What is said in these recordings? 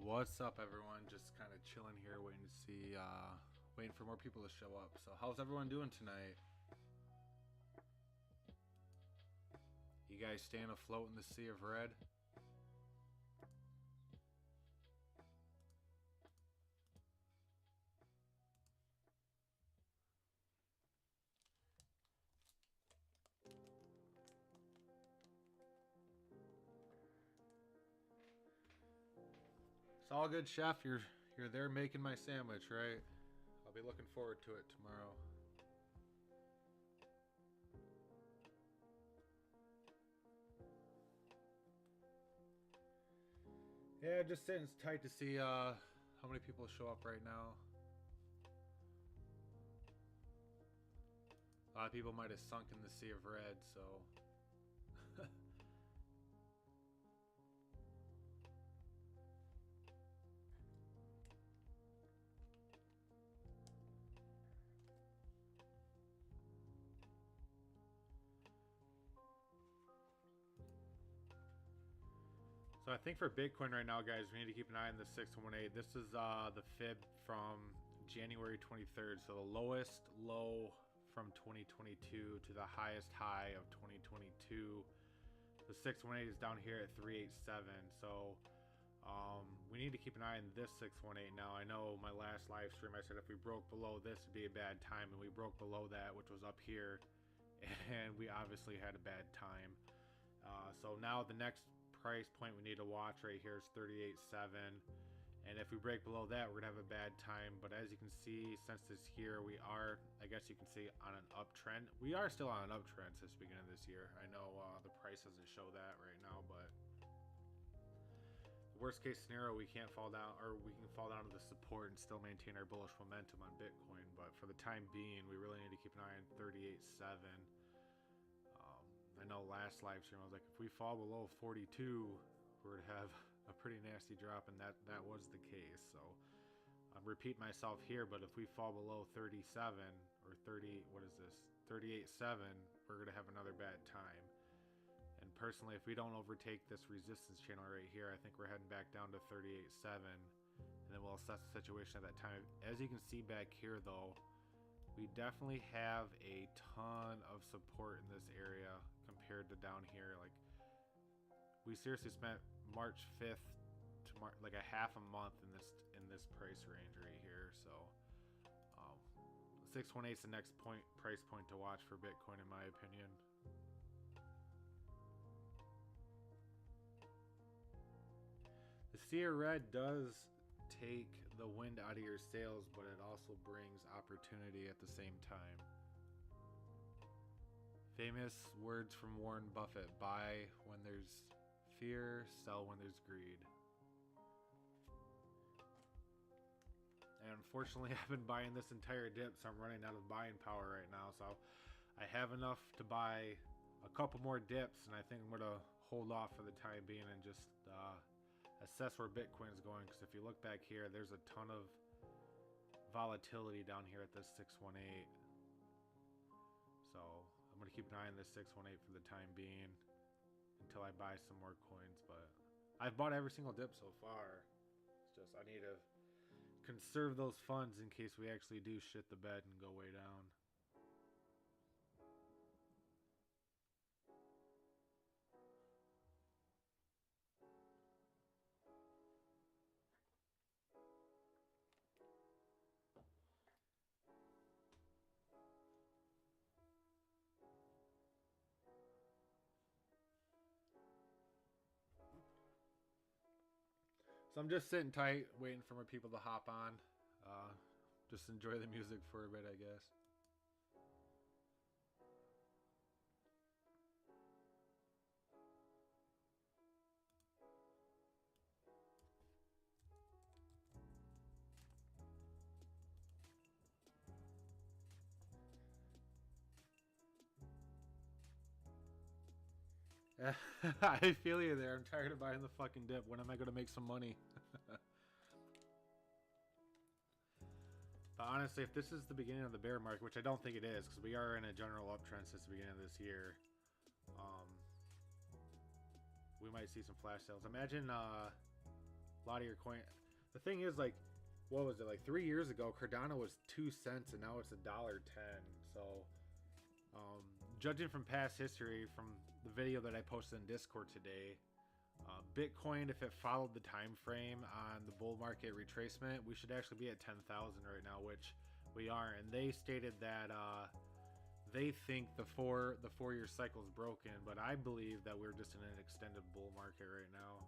What's up, everyone? Just kind of chilling here, waiting to see, waiting for more people to show up. So, how's everyone doing tonight? You guys staying afloat in the sea of red? It's all good, chef. You're there making my sandwich, right? I'll be looking forward to it tomorrow. Yeah, just sitting tight to see how many people show up right now. A lot of people might have sunk in the sea of red, so So I think for Bitcoin right now, guys, we need to keep an eye on the 618. This is the fib from January 23rd. So the lowest low from 2022 to the highest high of 2022. The 618 is down here at 387. So we need to keep an eye on this 618 now. I know my last live stream I said if we broke below this would be a bad time, and we broke below that, which was up here, and we obviously had a bad time. So now the next price point we need to watch right here is 38.7, and if we break below that, we're gonna have a bad time. But as you can see, since this here, we are, I guess you can see, on an uptrend. We are still on an uptrend since the beginning of this year. I know the price doesn't show that right now, but worst case scenario, we can't fall down, or we can fall down to the support and still maintain our bullish momentum on Bitcoin. But for the time being, we really need to keep an eye on 38.7. I know last live stream I was like, if we fall below 42, we're gonna have a pretty nasty drop, and that was the case. So I'm repeating myself here, but if we fall below 37 or 30, what is this, 38.7, we're gonna have another bad time. And personally, if we don't overtake this resistance channel right here, I think we're heading back down to 38.7, and then we'll assess the situation at that time. As you can see back here, though, we definitely have a ton of support in this area compared to down here. Like, we seriously spent March 5th to like a half a month in this price range right here. So 618 is the next price point to watch for Bitcoin, in my opinion. The sea of red does take the wind out of your sails, but it also brings opportunity at the same time. Famous words from Warren Buffett: buy when there's fear, sell when there's greed. And unfortunately, I've been buying this entire dip, so I'm running out of buying power right now. So I have enough to buy a couple more dips, and I think I'm going to hold off for the time being and just assess where Bitcoin is going. Because if you look back here, there's a ton of volatility down here at this 618. So I'm going to keep an eye on this 618 for the time being until I buy some more coins. But I've bought every single dip so far. It's just I need to conserve those funds in case we actually do shit the bed and go way down. So I'm just sitting tight, waiting for more people to hop on. Just enjoy the music for a bit, I guess. I feel you there. I'm tired of buying the fucking dip. When am I going to make some money? But honestly, if this is the beginning of the bear market, which I don't think it is, because we are in a general uptrend since the beginning of this year, we might see some flash sales. Imagine A lot of your coin. The thing is, like, what was it, like 3 years ago? Cardano was 2 cents, and now it's $1.10. So, judging from past history, from the video that I posted in Discord today, Bitcoin, if it followed the time frame on the bull market retracement, we should actually be at 10,000 right now, which we are. And they stated that they think the 4-year cycle is broken, but I believe that we're just in an extended bull market right now.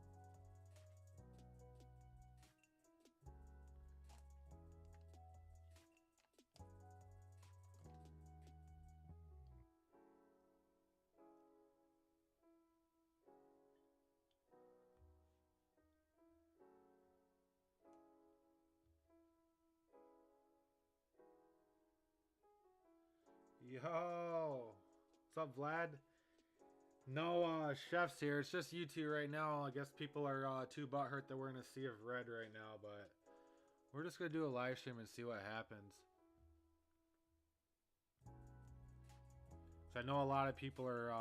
Yo, what's up, Vlad? No chefs here. It's just you two right now. I guess people are too butthurt that we're in a sea of red right now, but we're just gonna do a live stream and see what happens. So I know a lot of people are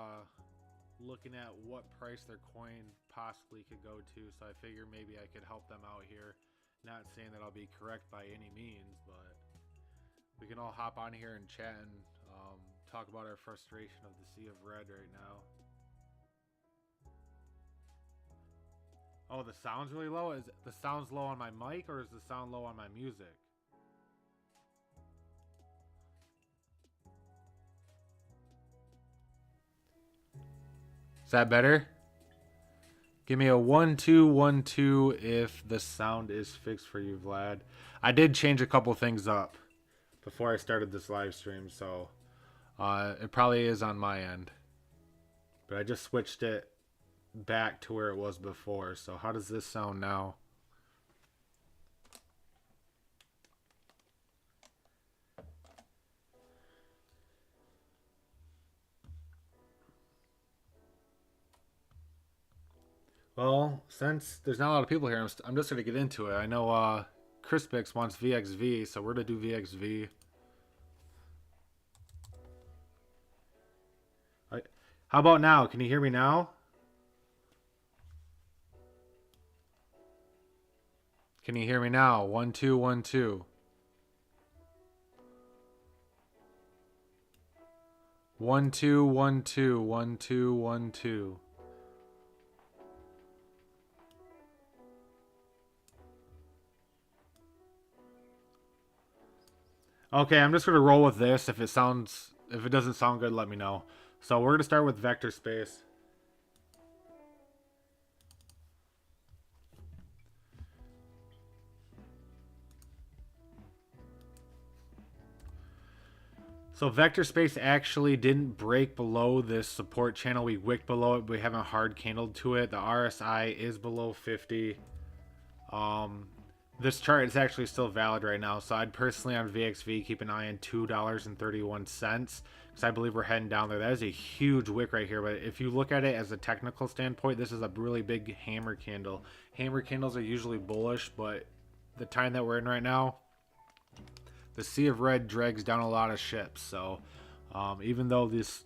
looking at what price their coin possibly could go to, so I figure maybe I could help them out here. Not saying that I'll be correct by any means, but we can all hop on here and chat and talk about our frustration of the sea of red right now. Oh, the sound's really low? Is the sound's low on my mic, or is the sound low on my music? Is that better? Give me a 1 2 1 2 if the sound is fixed for you, Vlad. I did change a couple things up before I started this live stream, so it probably is on my end. But I just switched it back to where it was before. So how does this sound now? Well, since there's not a lot of people here, I'm just going to get into it. I know Crispix wants VXV, so we're going to do VXV. How about now? Can you hear me now? Can you hear me now? 1 2 1 2. 1 2 1 2 1 2 1 2. Okay, I'm just gonna roll with this. If it doesn't sound good, let me know. So we're gonna start with vector space. So vector space actually didn't break below this support channel. We wicked below it, but we haven't hard candled to it. The RSI is below 50. This chart is actually still valid right now. So I'd personally on VXV keep an eye on $2.31 because I believe we're heading down there. That is a huge wick right here. But if you look at it as a technical standpoint, this is a really big hammer candle. Hammer candles are usually bullish, but the time that we're in right now, the sea of red drags down a lot of ships. So even though this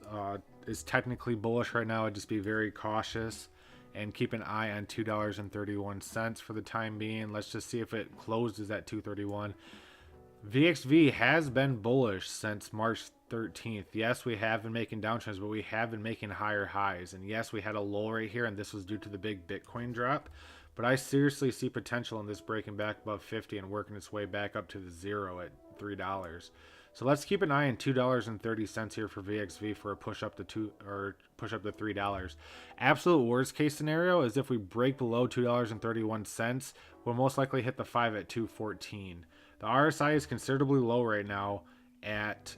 is technically bullish right now, I'd just be very cautious and keep an eye on $2.31 for the time being. Let's just see if it closes at 231. VXV has been bullish since March 13th. Yes, we have been making downtrends, but we have been making higher highs. And yes, we had a low right here, and this was due to the big Bitcoin drop. But I seriously see potential in this breaking back above 50 and working its way back up to the zero at $3. So let's keep an eye on $2.30 here for VXV for a push up to $3. Absolute worst case scenario is if we break below $2.31, we'll most likely hit the 5 at 214. The RSI is considerably low right now at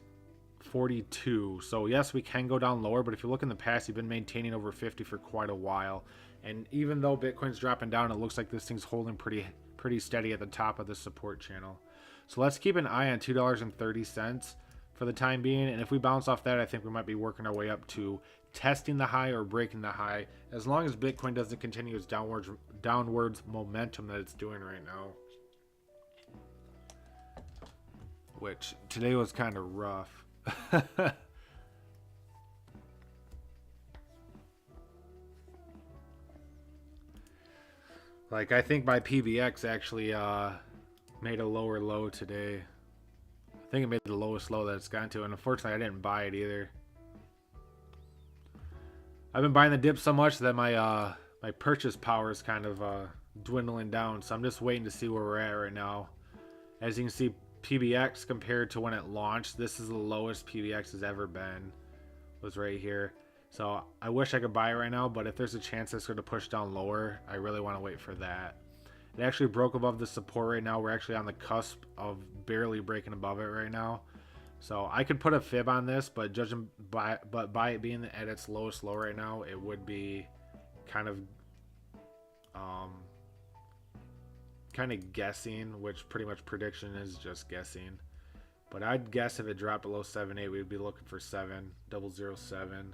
42. So yes, we can go down lower, but if you look in the past, you've been maintaining over 50 for quite a while. And even though Bitcoin's dropping down, it looks like this thing's holding pretty steady at the top of the support channel. So let's keep an eye on $2.30 for the time being. And if we bounce off that, I think we might be working our way up to testing the high or breaking the high, as long as Bitcoin doesn't continue its downwards momentum that it's doing right now. Which today was kind of rough. Like, I think my PBX actually made a lower low today. I think it made the lowest low that it's gotten to, and unfortunately I didn't buy it either. I've been buying the dip so much that my my purchase power is kind of dwindling down, so I'm just waiting to see where we're at right now. As you can see, PBX compared to when it launched, this is the lowest PBX has ever been, was right here. So I wish I could buy it right now, but if there's a chance it's going to push down lower, I really want to wait for that. It actually broke above the support right now. We're actually on the cusp of barely breaking above it right now. So I could put a fib on this, but judging by it being at its lowest low right now, it would be kind of guessing, which pretty much prediction is just guessing. But I'd guess if it dropped below 7.8, we'd be looking for 7.007.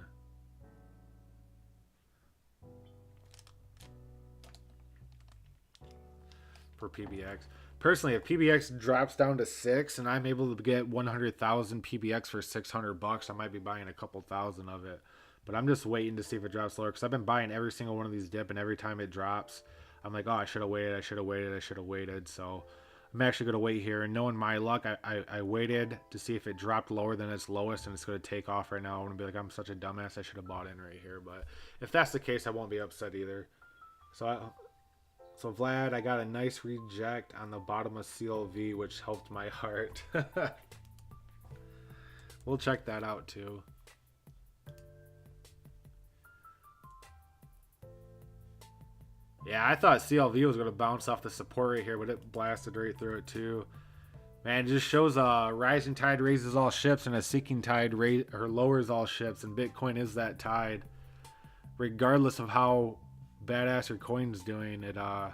For PBX. Personally, if PBX drops down to 6 and I'm able to get 100,000 PBX for $600, I might be buying a couple thousand of it. But I'm just waiting to see if it drops lower, because I've been buying every single one of these dip, and every time it drops, I'm like, oh, I should have waited, I should have waited, I should have waited. So I'm actually going to wait here, and knowing my luck, I waited to see if it dropped lower than its lowest, and it's going to take off right now. I'm going to be like, I'm such a dumbass, I should have bought in right here. But if that's the case, I won't be upset either. So Vlad, I got a nice reject on the bottom of CLV, which helped my heart. We'll check that out too. Yeah, I thought CLV was going to bounce off the support right here, but it blasted right through it too. Man, it just shows a rising tide raises all ships, and a sinking tide lowers all ships, and Bitcoin is that tide. Regardless of how badass your coin's doing, it the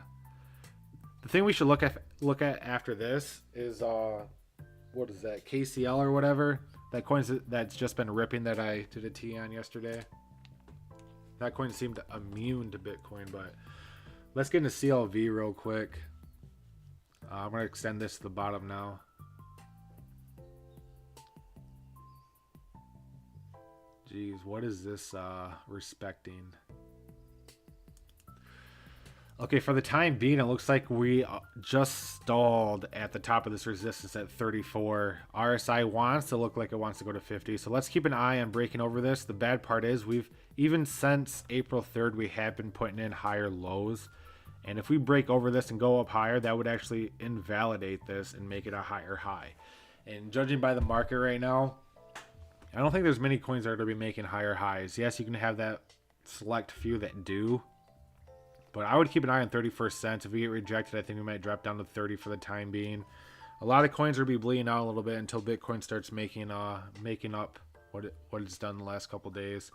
thing we should look at after this is what is that, KCL or whatever, that coin that's just been ripping, that I did a T on yesterday. That coin seemed immune to Bitcoin. But let's get into CLV real quick. I'm gonna extend this to the bottom now. Jeez, what is this respecting? Okay, for the time being, it looks like we just stalled at the top of this resistance at 34. RSI wants to look like it wants to go to 50. So let's keep an eye on breaking over this. The bad part is even since April 3rd, we have been putting in higher lows. And if we break over this and go up higher, that would actually invalidate this and make it a higher high. And judging by the market right now, I don't think there's many coins that are going to be making higher highs. Yes, you can have that select few that do. But I would keep an eye on 31st cents. If we get rejected, I think we might drop down to 30 for the time being. A lot of coins will be bleeding out a little bit until Bitcoin starts making up what it's done the last couple days.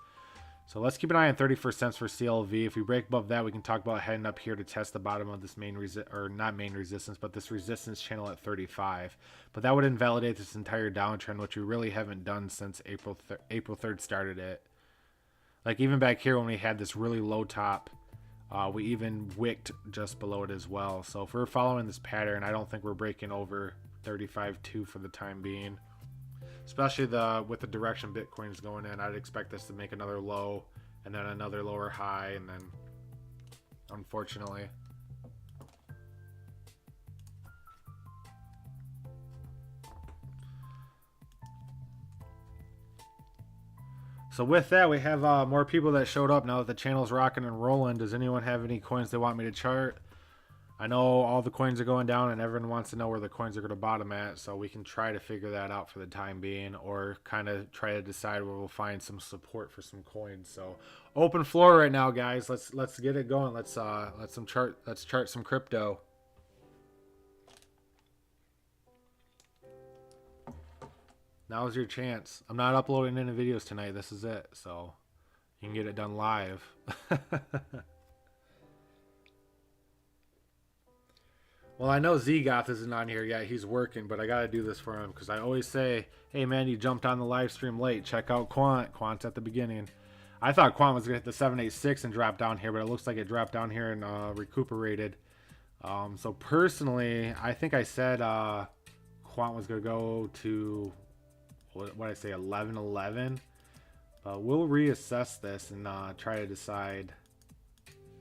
So let's keep an eye on 31st cents for CLV. If we break above that, we can talk about heading up here to test the bottom of this this resistance channel at 35. But that would invalidate this entire downtrend, which we really haven't done since April 3rd started it. Like even back here when we had this really low top, we even wicked just below it as well. So if we're following this pattern, I don't think we're breaking over 35.2 for the time being. Especially with the direction Bitcoin's going in, I'd expect this to make another low and then another lower high, and then unfortunately. So with that, we have more people that showed up now that the channel's rocking and rolling. Does anyone have any coins they want me to chart? I know all the coins are going down and everyone wants to know where the coins are going to bottom at, so we can try to figure that out for the time being, or kind of try to decide where we'll find some support for some coins. So open floor right now, guys. Let's get it going. Let's chart some crypto. Now's your chance. I'm not uploading any videos tonight. This is it, so you can get it done live. Well, I know Zgoth isn't on here yet. He's working, but I got to do this for him because I always say, hey, man, you jumped on the live stream late. Check out Quant. Quant's at the beginning. I thought Quant was going to hit the 786 and drop down here, but it looks like it dropped down here and recuperated. So personally, I think I said Quant was going to go to, what did I say, 1111. But we'll reassess this and try to decide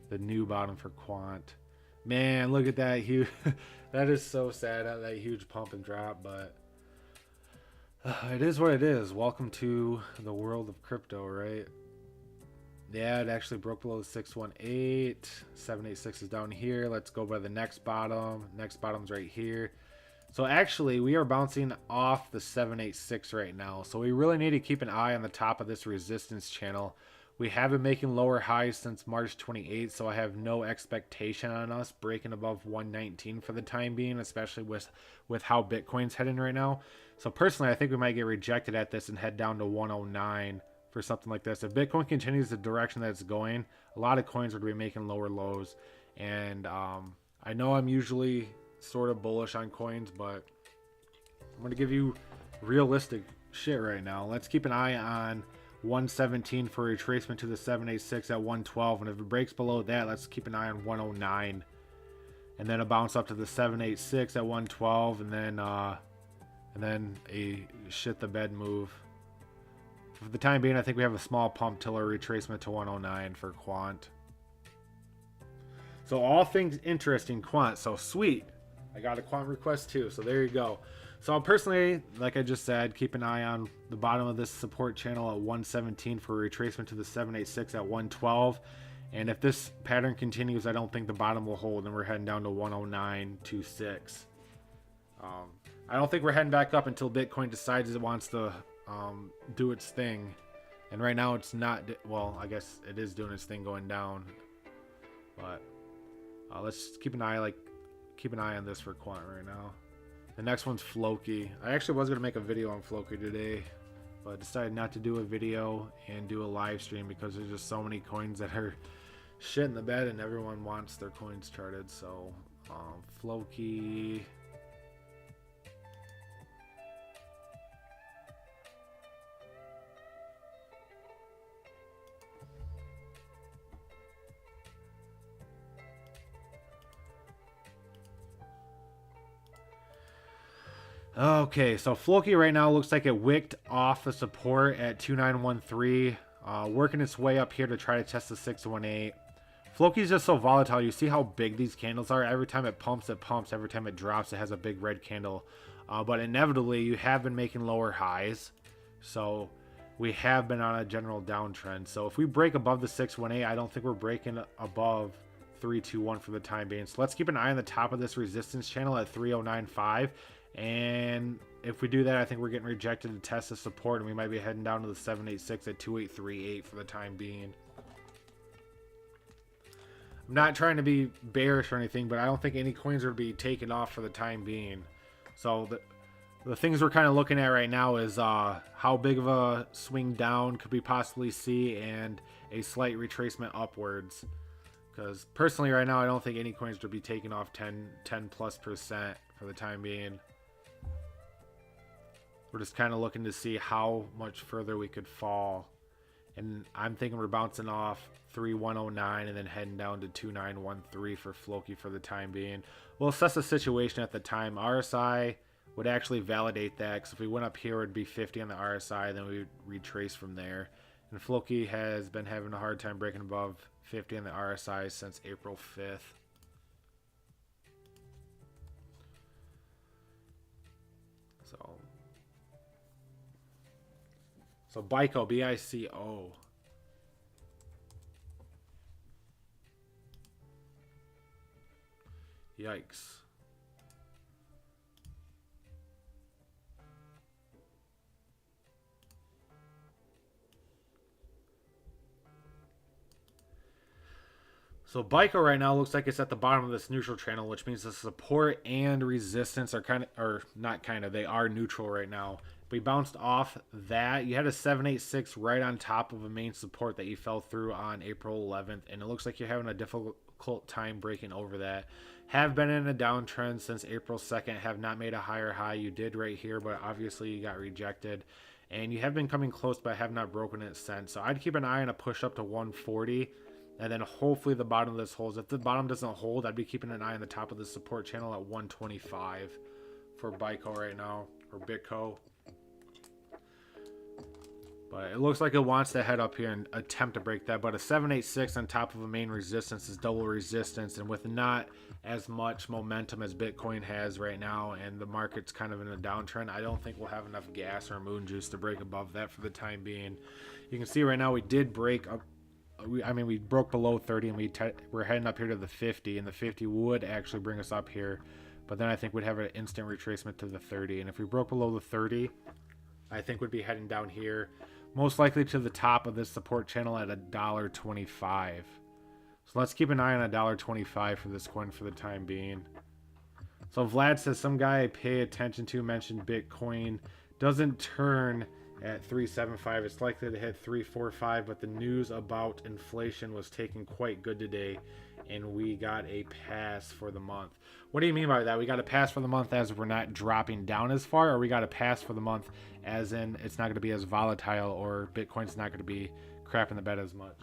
the new bottom for Quant. Man, look at that huge. That is so sad, that huge pump and drop, but it is what it is. Welcome to the world of crypto, right? Yeah, it actually broke below the 618. 786 is down here. Let's go by the next bottom. Next bottom's right here. So actually, we are bouncing off the 786 right now. So we really need to keep an eye on the top of this resistance channel. We have been making lower highs since March 28th, so I have no expectation on us breaking above 119 for the time being, especially with how Bitcoin's heading right now. So personally, I think we might get rejected at this and head down to 109 for something like this. If Bitcoin continues the direction that it's going, a lot of coins are going to be making lower lows. And I know I'm usually sort of bullish on coins, but I'm going to give you realistic shit right now. Let's keep an eye on 117 for retracement to the 786 at 112, and if it breaks below that, let's keep an eye on 109, and then a bounce up to the 786 at 112, and then a shit the bed move. For the time being, I think we have a small pump till our retracement to 109 for quant. So all things interesting, quant. So sweet, I got a quant request too, so there you go. So personally, like I just said, keep an eye on the bottom of this support channel at 117 for retracement to the 786 at 112. And if this pattern continues, I don't think the bottom will hold, and we're heading down to 109.26. I don't think we're heading back up until Bitcoin decides it wants to do its thing. And right now it's not, well, I guess it is doing its thing going down. But let's keep an eye on this for quant right now. The next one's Floki. I actually was going to make a video on Floki today, but I decided not to do a video and do a live stream because there's just so many coins that are shit in the bed and everyone wants their coins charted. So, Floki. Okay, so Floki right now looks like it wicked off the support at 2913, working its way up here to try to test the 618. Floki is just so volatile. You see how big these candles are? Every time it pumps, it pumps. Every time it drops, it has a big red candle. But inevitably, you have been making lower highs. So we have been on a general downtrend. So if we break above the 618, I don't think we're breaking above 321 for the time being. So let's keep an eye on the top of this resistance channel at 3095. And if we do that, I think we're getting rejected to test the support, and we might be heading down to the 786 at 2838 for the time being. I'm not trying to be bearish or anything, but I don't think any coins are to be taken off for the time being. So the things we're kind of looking at right now is how big of a swing down could we possibly see, and a slight retracement upwards. Because personally right now, I don't think any coins are to be taken off 10+% for the time being. We're just kind of looking to see how much further we could fall. And I'm thinking we're bouncing off 3109 and then heading down to 2913 for Floki for the time being. We'll assess the situation at the time. RSI would actually validate that, because if we went up here, it would be 50 on the RSI, then we would retrace from there. And Floki has been having a hard time breaking above 50 on the RSI since April 5th. So BICO, B-I-C-O. Yikes. So BICO right now looks like it's at the bottom of this neutral channel, which means the support and resistance are they are neutral right now. We bounced off that. You had a 786 right on top of a main support that you fell through on April 11th, and it looks like you're having a difficult time breaking over that. Have been in a downtrend since April 2nd, have not made a higher high. You did right here, but obviously you got rejected. And you have been coming close, but have not broken it since. So I'd keep an eye on a push up to 140, and then hopefully the bottom of this holds. If the bottom doesn't hold, I'd be keeping an eye on the top of the support channel at 125 for BICO right now, or BitCo. But it looks like it wants to head up here and attempt to break that. But a 786 on top of a main resistance is double resistance. And with not as much momentum as Bitcoin has right now, and the market's kind of in a downtrend, I don't think we'll have enough gas or moon juice to break above that for the time being. You can see right now we did break up. We broke below 30, and we're heading up here to the 50, and the 50 would actually bring us up here. But then I think we'd have an instant retracement to the 30. And if we broke below the 30, I think we'd be heading down here, most likely to the top of this support channel at $1.25. So let's keep an eye on $1.25 for this coin for the time being. So Vlad says some guy I pay attention to mentioned Bitcoin doesn't turn at 375. It's likely to hit 345, but the news about inflation was taken quite good today, and we got a pass for the month. What do you mean by that? We got a pass for the month as we're not dropping down as far, or we got a pass for the month as in it's not going to be as volatile, or Bitcoin's not going to be crapping the bed as much?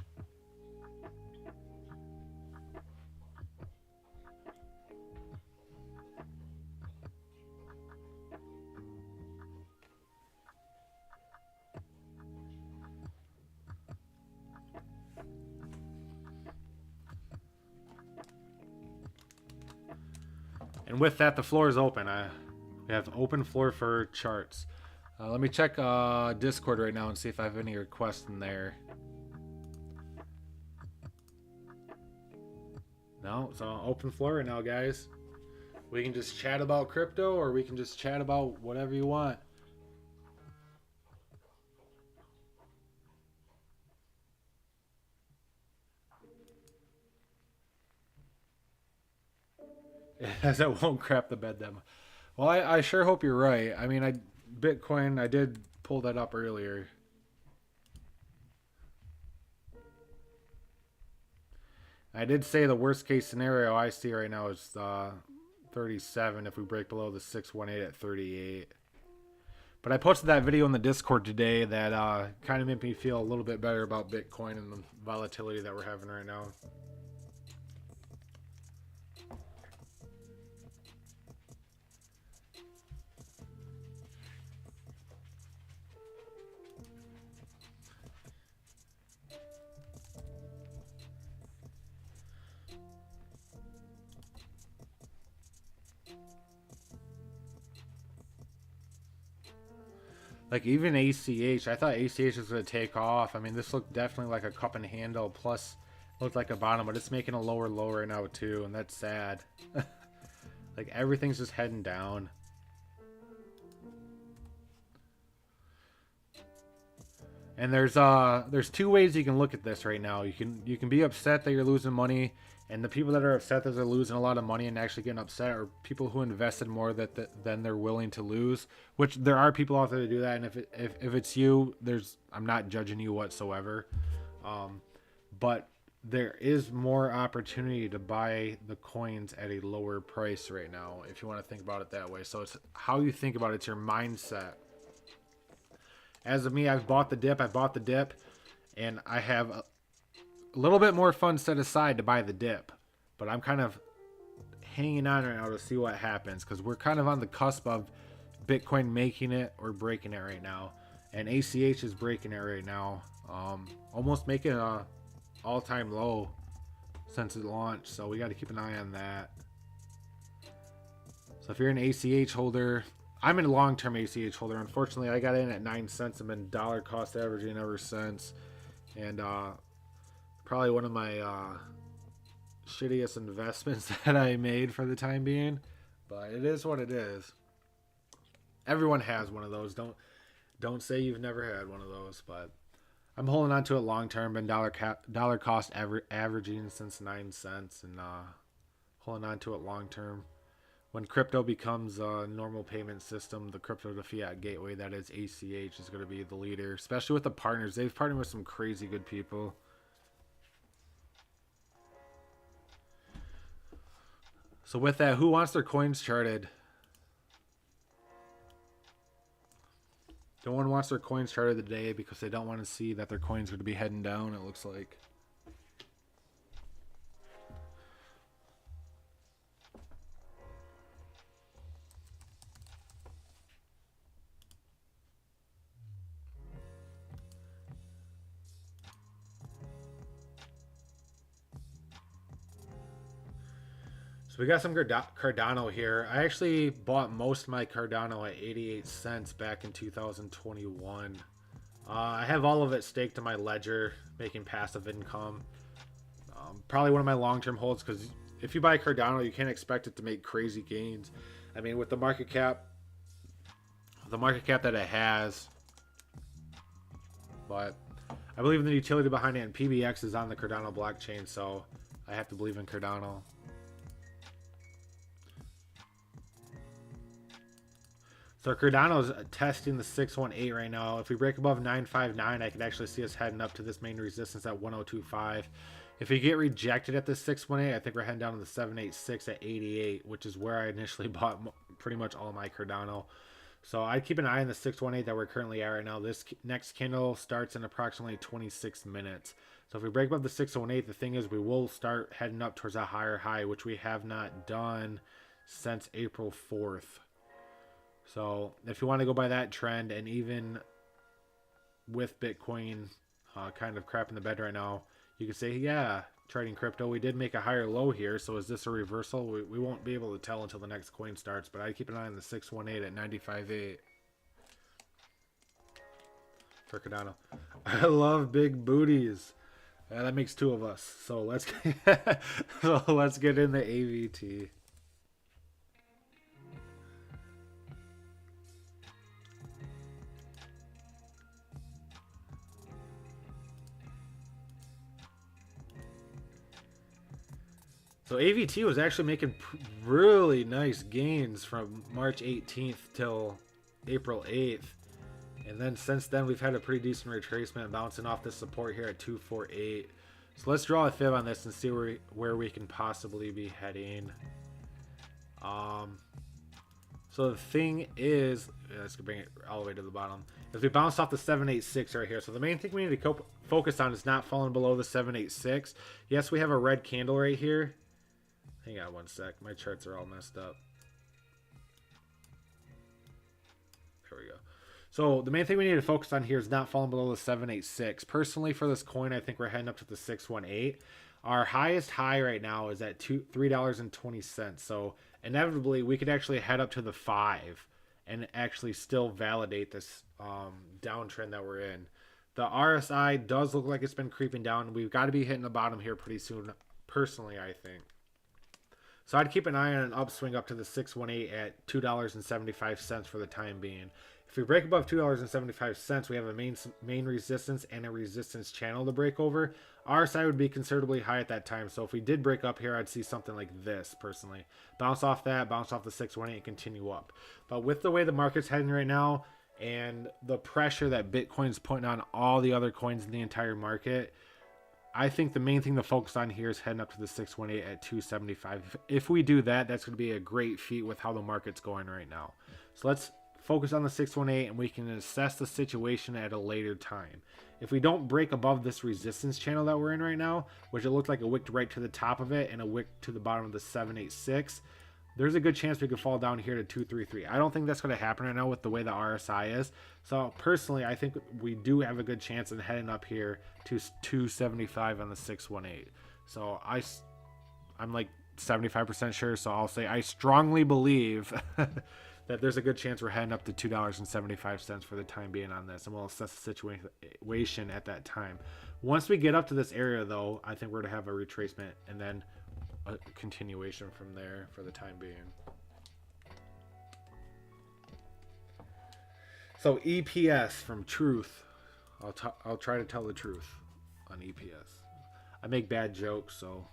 And with that, the floor is open. We have open floor for charts. Let me check Discord right now and see if I have any requests in there. No, so open floor right now, guys. We can just chat about crypto, or we can just chat about whatever you want. As it won't crap the bed them. Well, I sure hope you're right. I mean, Bitcoin, I did pull that up earlier. I did say the worst case scenario I see right now is 37 if we break below the 618 at 38. But I posted that video in the Discord today that kind of made me feel a little bit better about Bitcoin and the volatility that we're having right now. Like even ACH, I thought ACH was going to take off. I mean, this looked definitely like a cup and handle, plus looked like a bottom, but it's making a lower low right now too, and that's sad. Like everything's just heading down. And there's two ways you can look at this right now. You can be upset that you're losing money, and the people that are upset that they're losing a lot of money and actually getting upset are people who invested more than they're willing to lose. Which there are people out there to do that, and if it's you, I'm not judging you whatsoever, but there is more opportunity to buy the coins at a lower price right now if you want to think about it that way. So it's how you think about it. It's your mindset. As of me, I've bought the dip, and I have a little bit more funds set aside to buy the dip. But I'm kind of hanging on right now to see what happens, because we're kind of on the cusp of Bitcoin making it or breaking it right now. And ACH is breaking it right now. Almost making a all-time low since it launched. So we got to keep an eye on that. So if you're an ACH holder... I'm a long-term ACH holder. Unfortunately, I got in at 9 cents and been dollar cost averaging ever since. And probably one of my shittiest investments that I made for the time being. But it is what it is. Everyone has one of those. Don't say you've never had one of those. But I'm holding on to it long-term. Been dollar cost averaging since 9 cents. And holding on to it long-term. When crypto becomes a normal payment system, the crypto to fiat gateway, that is ACH, is going to be the leader, especially with the partners. They've partnered with some crazy good people. So with that, who wants their coins charted? No one wants their coins charted today because they don't want to see that their coins are going to be heading down, it looks like. So we got some Cardano here. I actually bought most of my Cardano at 88 cents back in 2021. I have all of it staked to my ledger, making passive income. Probably one of my long-term holds, because if you buy Cardano, you can't expect it to make crazy gains. I mean, with the market cap that it has, but I believe in the utility behind it, and PBX is on the Cardano blockchain, so I have to believe in Cardano. So Cardano's testing the 618 right now. If we break above 959, I could actually see us heading up to this main resistance at 1025. If we get rejected at the 618, I think we're heading down to the 786 at 88, which is where I initially bought pretty much all my Cardano. So I'd keep an eye on the 618 that we're currently at right now. This next candle starts in approximately 26 minutes. So if we break above the 618, the thing is we will start heading up towards a higher high, which we have not done since April 4th. So if you want to go by that trend, and even with Bitcoin kind of crap in the bed right now, you can say, yeah, trading crypto, we did make a higher low here. So is this a reversal? We won't be able to tell until the next coin starts, but I'd keep an eye on the 618 at 95.8 for Cardano. I love big booties. That makes two of us. So let's get in the AVT. So AVT was actually making really nice gains from March 18th till April 8th. And then since then, we've had a pretty decent retracement, bouncing off this support here at 248. So let's draw a fib on this and see where we can possibly be heading. So the thing is, let's bring it all the way to the bottom. As we bounce off the 786 right here. So the main thing we need to focus on is not falling below the 786. Yes, we have a red candle right here. Hang on one sec. My charts are all messed up. There we go. So the main thing we need to focus on here is not falling below the 786. Personally, for this coin, I think we're heading up to the 618. Our highest high right now is at $3.20. So inevitably, we could actually head up to the 5 and actually still validate this downtrend that we're in. The RSI does look like it's been creeping down. We've got to be hitting the bottom here pretty soon, personally, I think. So I'd keep an eye on an upswing up to the 618 at $2.75 for the time being. If we break above $2.75, we have a main resistance and a resistance channel to break over. RSI would be considerably high at that time. So if we did break up here, I'd see something like this personally. Bounce off that, bounce off the 618 and continue up. But with the way the market's heading right now and the pressure that Bitcoin's putting on all the other coins in the entire market, I think the main thing to focus on here is heading up to the 618 at 275. If we do that, that's going to be a great feat with how the market's going right now. So let's focus on the 618 and we can assess the situation at a later time. If we don't break above this resistance channel that we're in right now, which it looked like a wick right to the top of it and a wick to the bottom of the 786, there's a good chance we could fall down here to 233. I don't think that's going to happen right now with the way the RSI is. So personally, I think we do have a good chance in heading up here to 275 on the 618. So I'm like 75% sure. So I'll say I strongly believe that there's a good chance we're heading up to $2.75 for the time being on this. And we'll assess the situation at that time. Once we get up to this area, though, I think we're going to have a retracement and then a continuation from there for the time being. So EPS from Truth. I'll try to tell the truth on EPS. I make bad jokes, so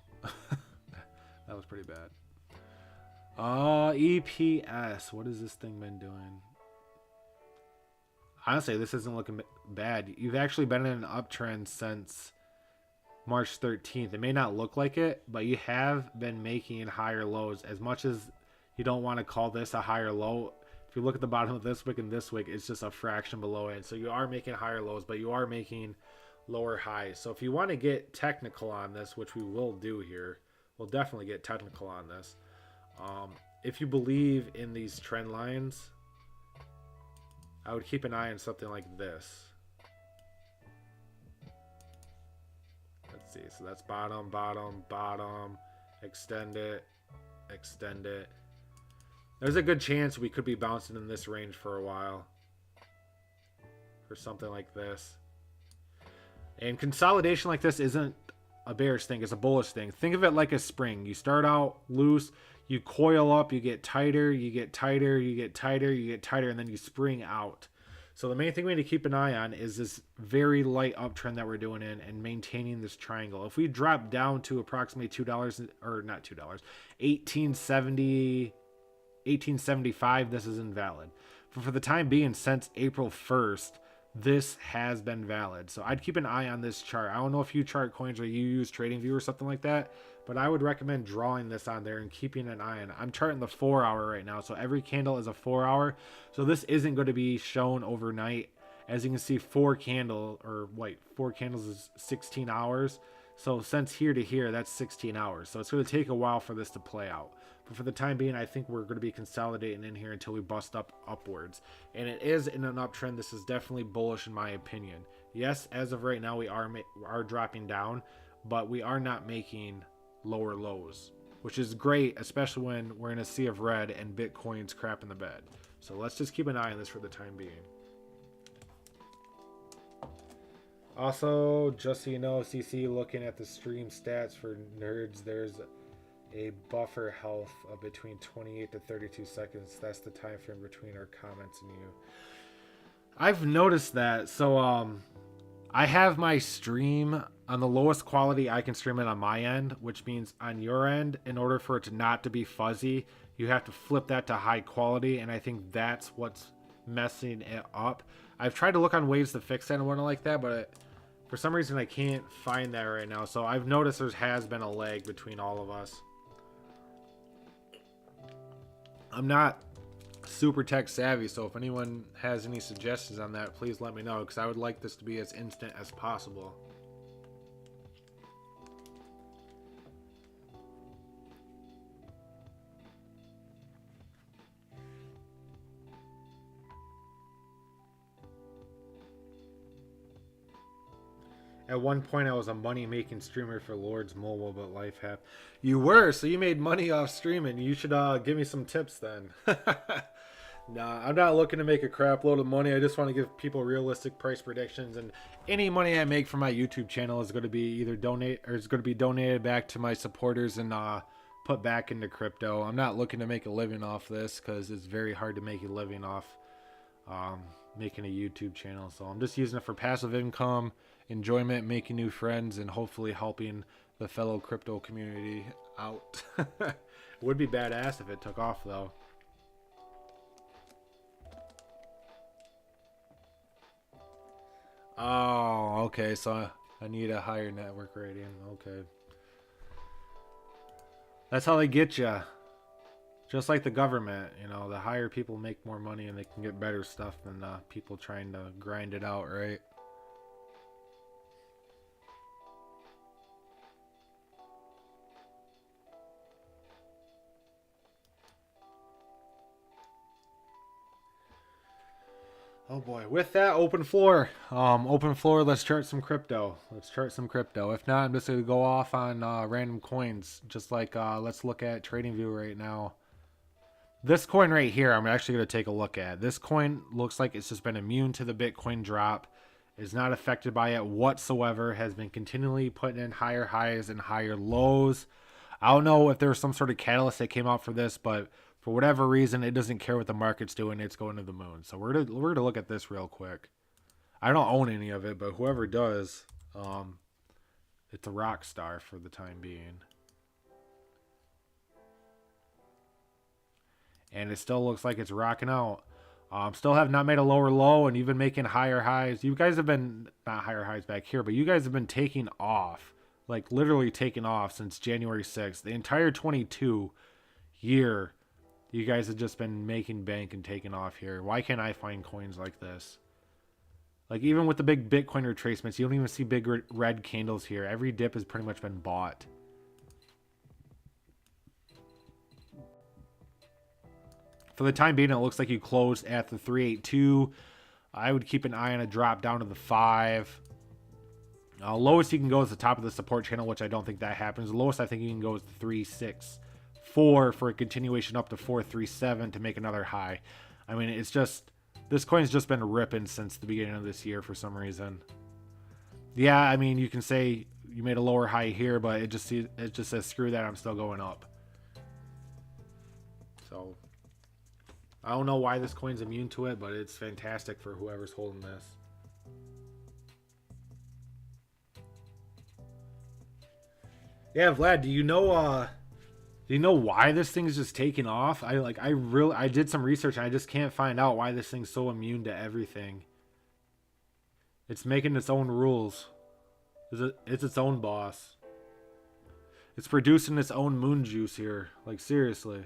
that was pretty bad. EPS. What has this thing been doing? Honestly, this isn't looking bad. You've actually been in an uptrend since March 13th. It may not look like it, but you have been making higher lows. As much as you don't want to call this a higher low, if you look at the bottom of this wick and this wick, it's just a fraction below it. So you are making higher lows, but you are making lower highs. So if you want to get technical on this, which we will do here, we'll definitely get technical on this. If you believe in these trend lines, I would keep an eye on something like this. Let's see. So that's bottom, bottom, bottom, extend it, extend it. There's a good chance we could be bouncing in this range for a while. For something like this. And consolidation like this isn't a bearish thing, it's a bullish thing. Think of it like a spring. You start out loose, you coil up, you get tighter, you get tighter, you get tighter, you get tighter, and then you spring out. So the main thing we need to keep an eye on is this very light uptrend that we're doing in and maintaining this triangle. If we drop down to approximately $2, or not $2, 1870, 1875, this is invalid. But for the time being, since April 1st, this has been valid. So I'd keep an eye on this chart. I don't know if you chart coins or you use TradingView or something like that, but I would recommend drawing this on there and keeping an eye on it. I'm charting the 4 hour right now, so every candle is a 4 hour. So this isn't going to be shown overnight. As you can see, 4 candles is 16 hours. So since here to here, that's 16 hours. So it's going to take a while for this to play out. But for the time being, I think we're going to be consolidating in here until we bust upwards. And it is in an uptrend. This is definitely bullish in my opinion. Yes, as of right now, we are dropping down, but we are not making lower lows, which is great, especially when we're in a sea of red and Bitcoin's crap in the bed. So let's just keep an eye on this for the time being. Also, just so you know, CC, looking at the stream stats for nerds, there's a buffer health of between 28 to 32 seconds. That's the time frame between our comments and you. I've noticed that. So I have my stream on the lowest quality I can stream it on my end, which means on your end, in order for it to not to be fuzzy, you have to flip that to high quality, and I think that's what's messing it up. I've tried to look on ways to fix that and whatnot like that, but for some reason I can't find that right now. So I've noticed there has been a lag between all of us. I'm not super tech savvy, so if anyone has any suggestions on that, please let me know, because I would like this to be as instant as possible. At one point, I was a money-making streamer for Lords Mobile, but life happened. You were, so you made money off streaming. You should give me some tips then. Nah, I'm not looking to make a crap load of money. I just want to give people realistic price predictions, and any money I make from my YouTube channel is going to be either donated back to my supporters and put back into crypto. I'm not looking to make a living off this because it's very hard to make a living off making a YouTube channel. So I'm just using it for passive income, enjoyment, making new friends, and hopefully helping the fellow crypto community out. It would be badass if it took off though. Oh, okay, so I need a higher network rating. Okay. That's how they get you. Just like the government, you know, the higher people make more money and they can get better stuff than people trying to grind it out, right? Oh boy, with that, open floor. Let's chart some crypto. If not, I'm just going to go off on random coins. Just like, let's look at TradingView right now. This coin right here, I'm actually going to take a look at. This coin looks like it's just been immune to the Bitcoin drop. Is not affected by it whatsoever. Has been continually putting in higher highs and higher lows. I don't know if there's some sort of catalyst that came out for this, but for whatever reason, it doesn't care what the market's doing. It's going to the moon. So we're gonna look at this real quick. I don't own any of it, but whoever does, it's a rock star for the time being. And it still looks like it's rocking out. Still have not made a lower low, and even making higher highs. You guys have been, not higher highs back here, but you guys have been taking off. Like literally taking off since January 6th. The entire 22 year, you guys have just been making bank and taking off here. Why can't I find coins like this? Like even with the big Bitcoin retracements, you don't even see big red candles here. Every dip has pretty much been bought. For the time being, it looks like you closed at the 382. I would keep an eye on a drop down to the 5. Lowest you can go is the top of the support channel, which I don't think that happens. The lowest I think you can go is the 365. 4 for a continuation up to 437 to make another high. I mean, it's just, this coin's just been ripping since the beginning of this year for some reason. Yeah, I mean, you can say you made a lower high here, but it just says screw that, I'm still going up. So I don't know why this coin's immune to it, but it's fantastic for whoever's holding this. Yeah, Vlad, do you know why this thing's just taking off? I did some research and I just can't find out why this thing's so immune to everything. It's making its own rules. It's its own boss. It's producing its own moon juice here. Like, seriously.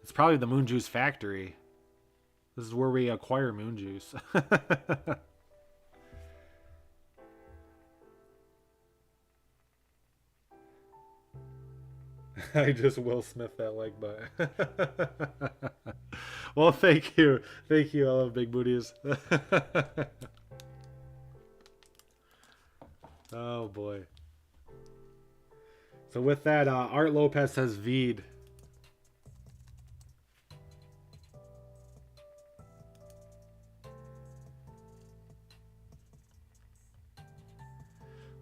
It's probably the moon juice factory. This is where we acquire moon juice. I just Will Smith that like button. Well, thank you. Thank you. I love big booties. Oh, boy. So with that, Art Lopez says Veed.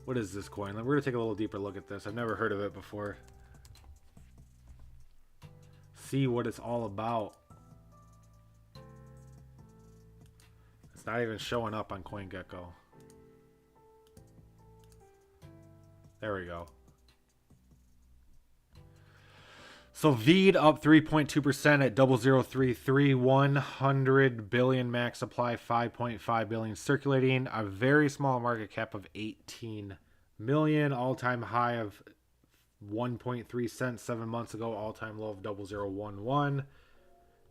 What is this coin? We're going to take a little deeper look at this. I've never heard of it before. See what it's all about. It's not even showing up on CoinGecko. There we go. So Veed up 3.2% at 0033, 100 billion max supply, 5.5 billion circulating, a very small market cap of 18 million, all-time high of 1.3 cents 7 months ago, all-time low of 0011.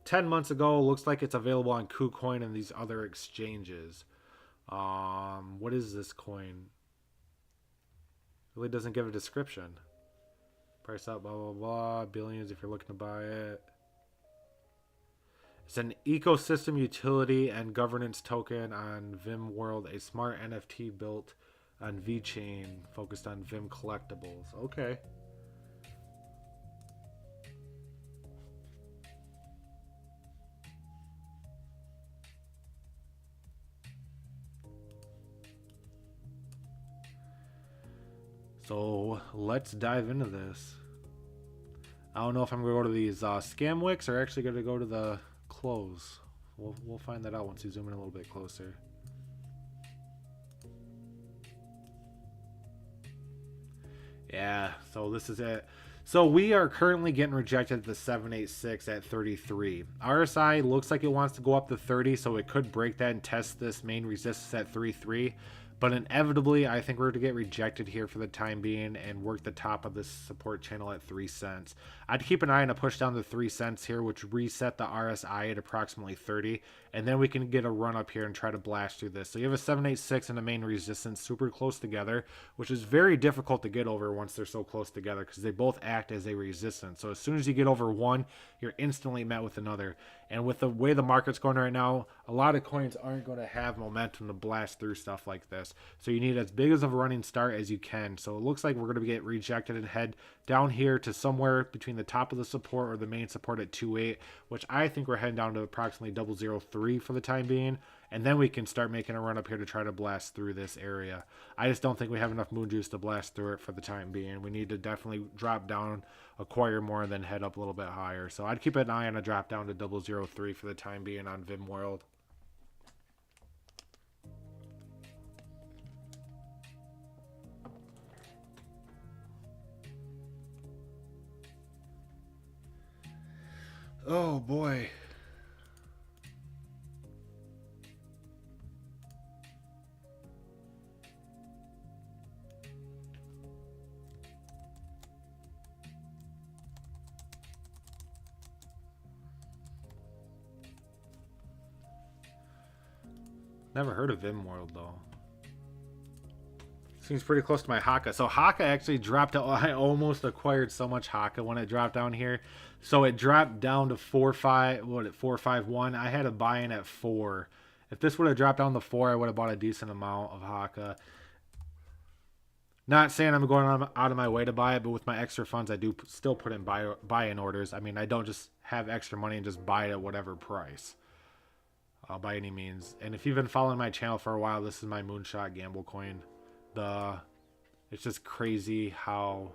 10 months ago, looks like it's available on KuCoin and these other exchanges. What is this coin? Really doesn't give a description. Price up, blah, blah, blah. Billions if you're looking to buy it. It's an ecosystem utility and governance token on Vim World, a smart NFT built on VeChain, focused on Vim collectibles. Okay. So let's dive into this. I don't know if I'm going to go to these scam wicks or actually going to go to the close. We'll find that out once you zoom in a little bit closer. Yeah, so this is it. So we are currently getting rejected at the 786 at 33. RSI looks like it wants to go up to 30, so it could break that and test this main resistance at 33. But inevitably, I think we're going to get rejected here for the time being and work the top of this support channel at 3 cents. I'd keep an eye on a push down to 3 cents here, which reset the RSI at approximately 30. And then we can get a run up here and try to blast through this. So you have a 786 and a main resistance super close together, which is very difficult to get over once they're so close together because they both act as a resistance. So as soon as you get over one, you're instantly met with another. And with the way the market's going right now, a lot of coins aren't going to have momentum to blast through stuff like this. So you need as big as a running start as you can. So it looks like we're going to get rejected and head down here to somewhere between the top of the support or the main support at 2.8, which I think we're heading down to approximately 003 for the time being. And then we can start making a run up here to try to blast through this area. I just don't think we have enough moon juice to blast through it for the time being. We need to definitely drop down, acquire more, and then head up a little bit higher. So I'd keep an eye on a drop down to 003 for the time being on Vim World. Oh boy. Never heard of Vim World though. Seems pretty close to my Haka. So Haka actually dropped out. I almost acquired so much Haka when it dropped down here. So it dropped down to 451. I had a buy in at 4. If this would have dropped down to 4, I would have bought a decent amount of Haka. Not saying I'm going out of my way to buy it, but with my extra funds, I do still put in buy-in orders. I mean, I don't just have extra money and just buy it at whatever price by any means. And if you've been following my channel for a while, this is my Moonshot Gamble coin. It's just crazy how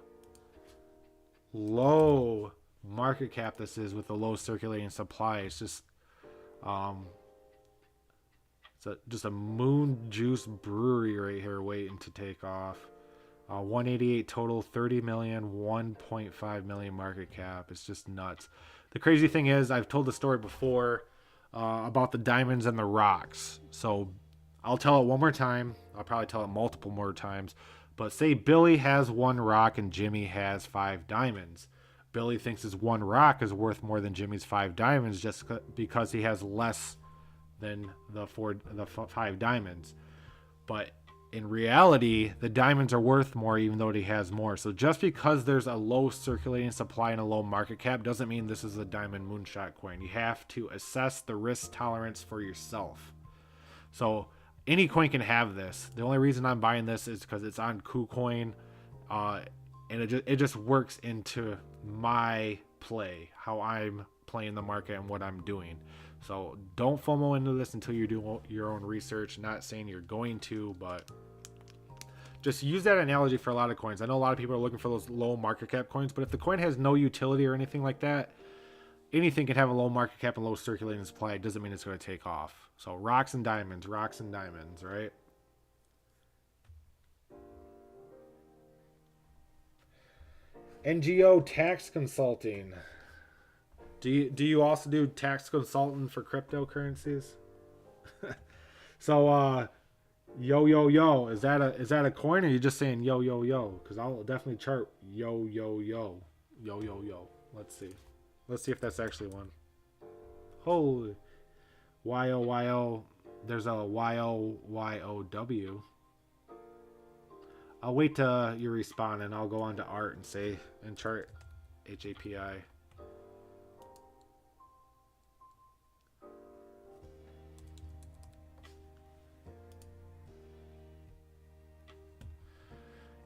low market cap this is with the low circulating supply. It's just just a moon juice brewery right here waiting to take off. 188 total, 30 million, 1.5 million market cap. It's just nuts. The crazy thing is, I've told the story before about the diamonds and the rocks. So I'll tell it one more time. I'll probably tell it multiple more times. But say Billy has 1 rock and Jimmy has 5 diamonds. Billy thinks his 1 rock is worth more than Jimmy's 5 diamonds just because he has less than the 5 diamonds. But in reality, the diamonds are worth more even though he has more. So just because there's a low circulating supply and a low market cap doesn't mean this is a diamond moonshot coin. You have to assess the risk tolerance for yourself. So any coin can have this. The only reason I'm buying this is because it's on KuCoin, and it just works into my play, how I'm playing the market and what I'm doing. So don't FOMO into this until you do your own research. Not saying you're going to, but just use that analogy for a lot of coins. I know a lot of people are looking for those low market cap coins, but if the coin has no utility or anything like that, anything can have a low market cap and low circulating supply. It doesn't mean it's going to take off. So rocks and diamonds, right? NGO Tax Consulting. Do you also do tax consulting for cryptocurrencies? So yo, is that a coin, or are you just saying yo? Because I'll definitely chart yo. Let's see if that's actually one. Holy yo. There's a YOYOW. I'll wait till you respond and I'll go on to art and chart HAPI.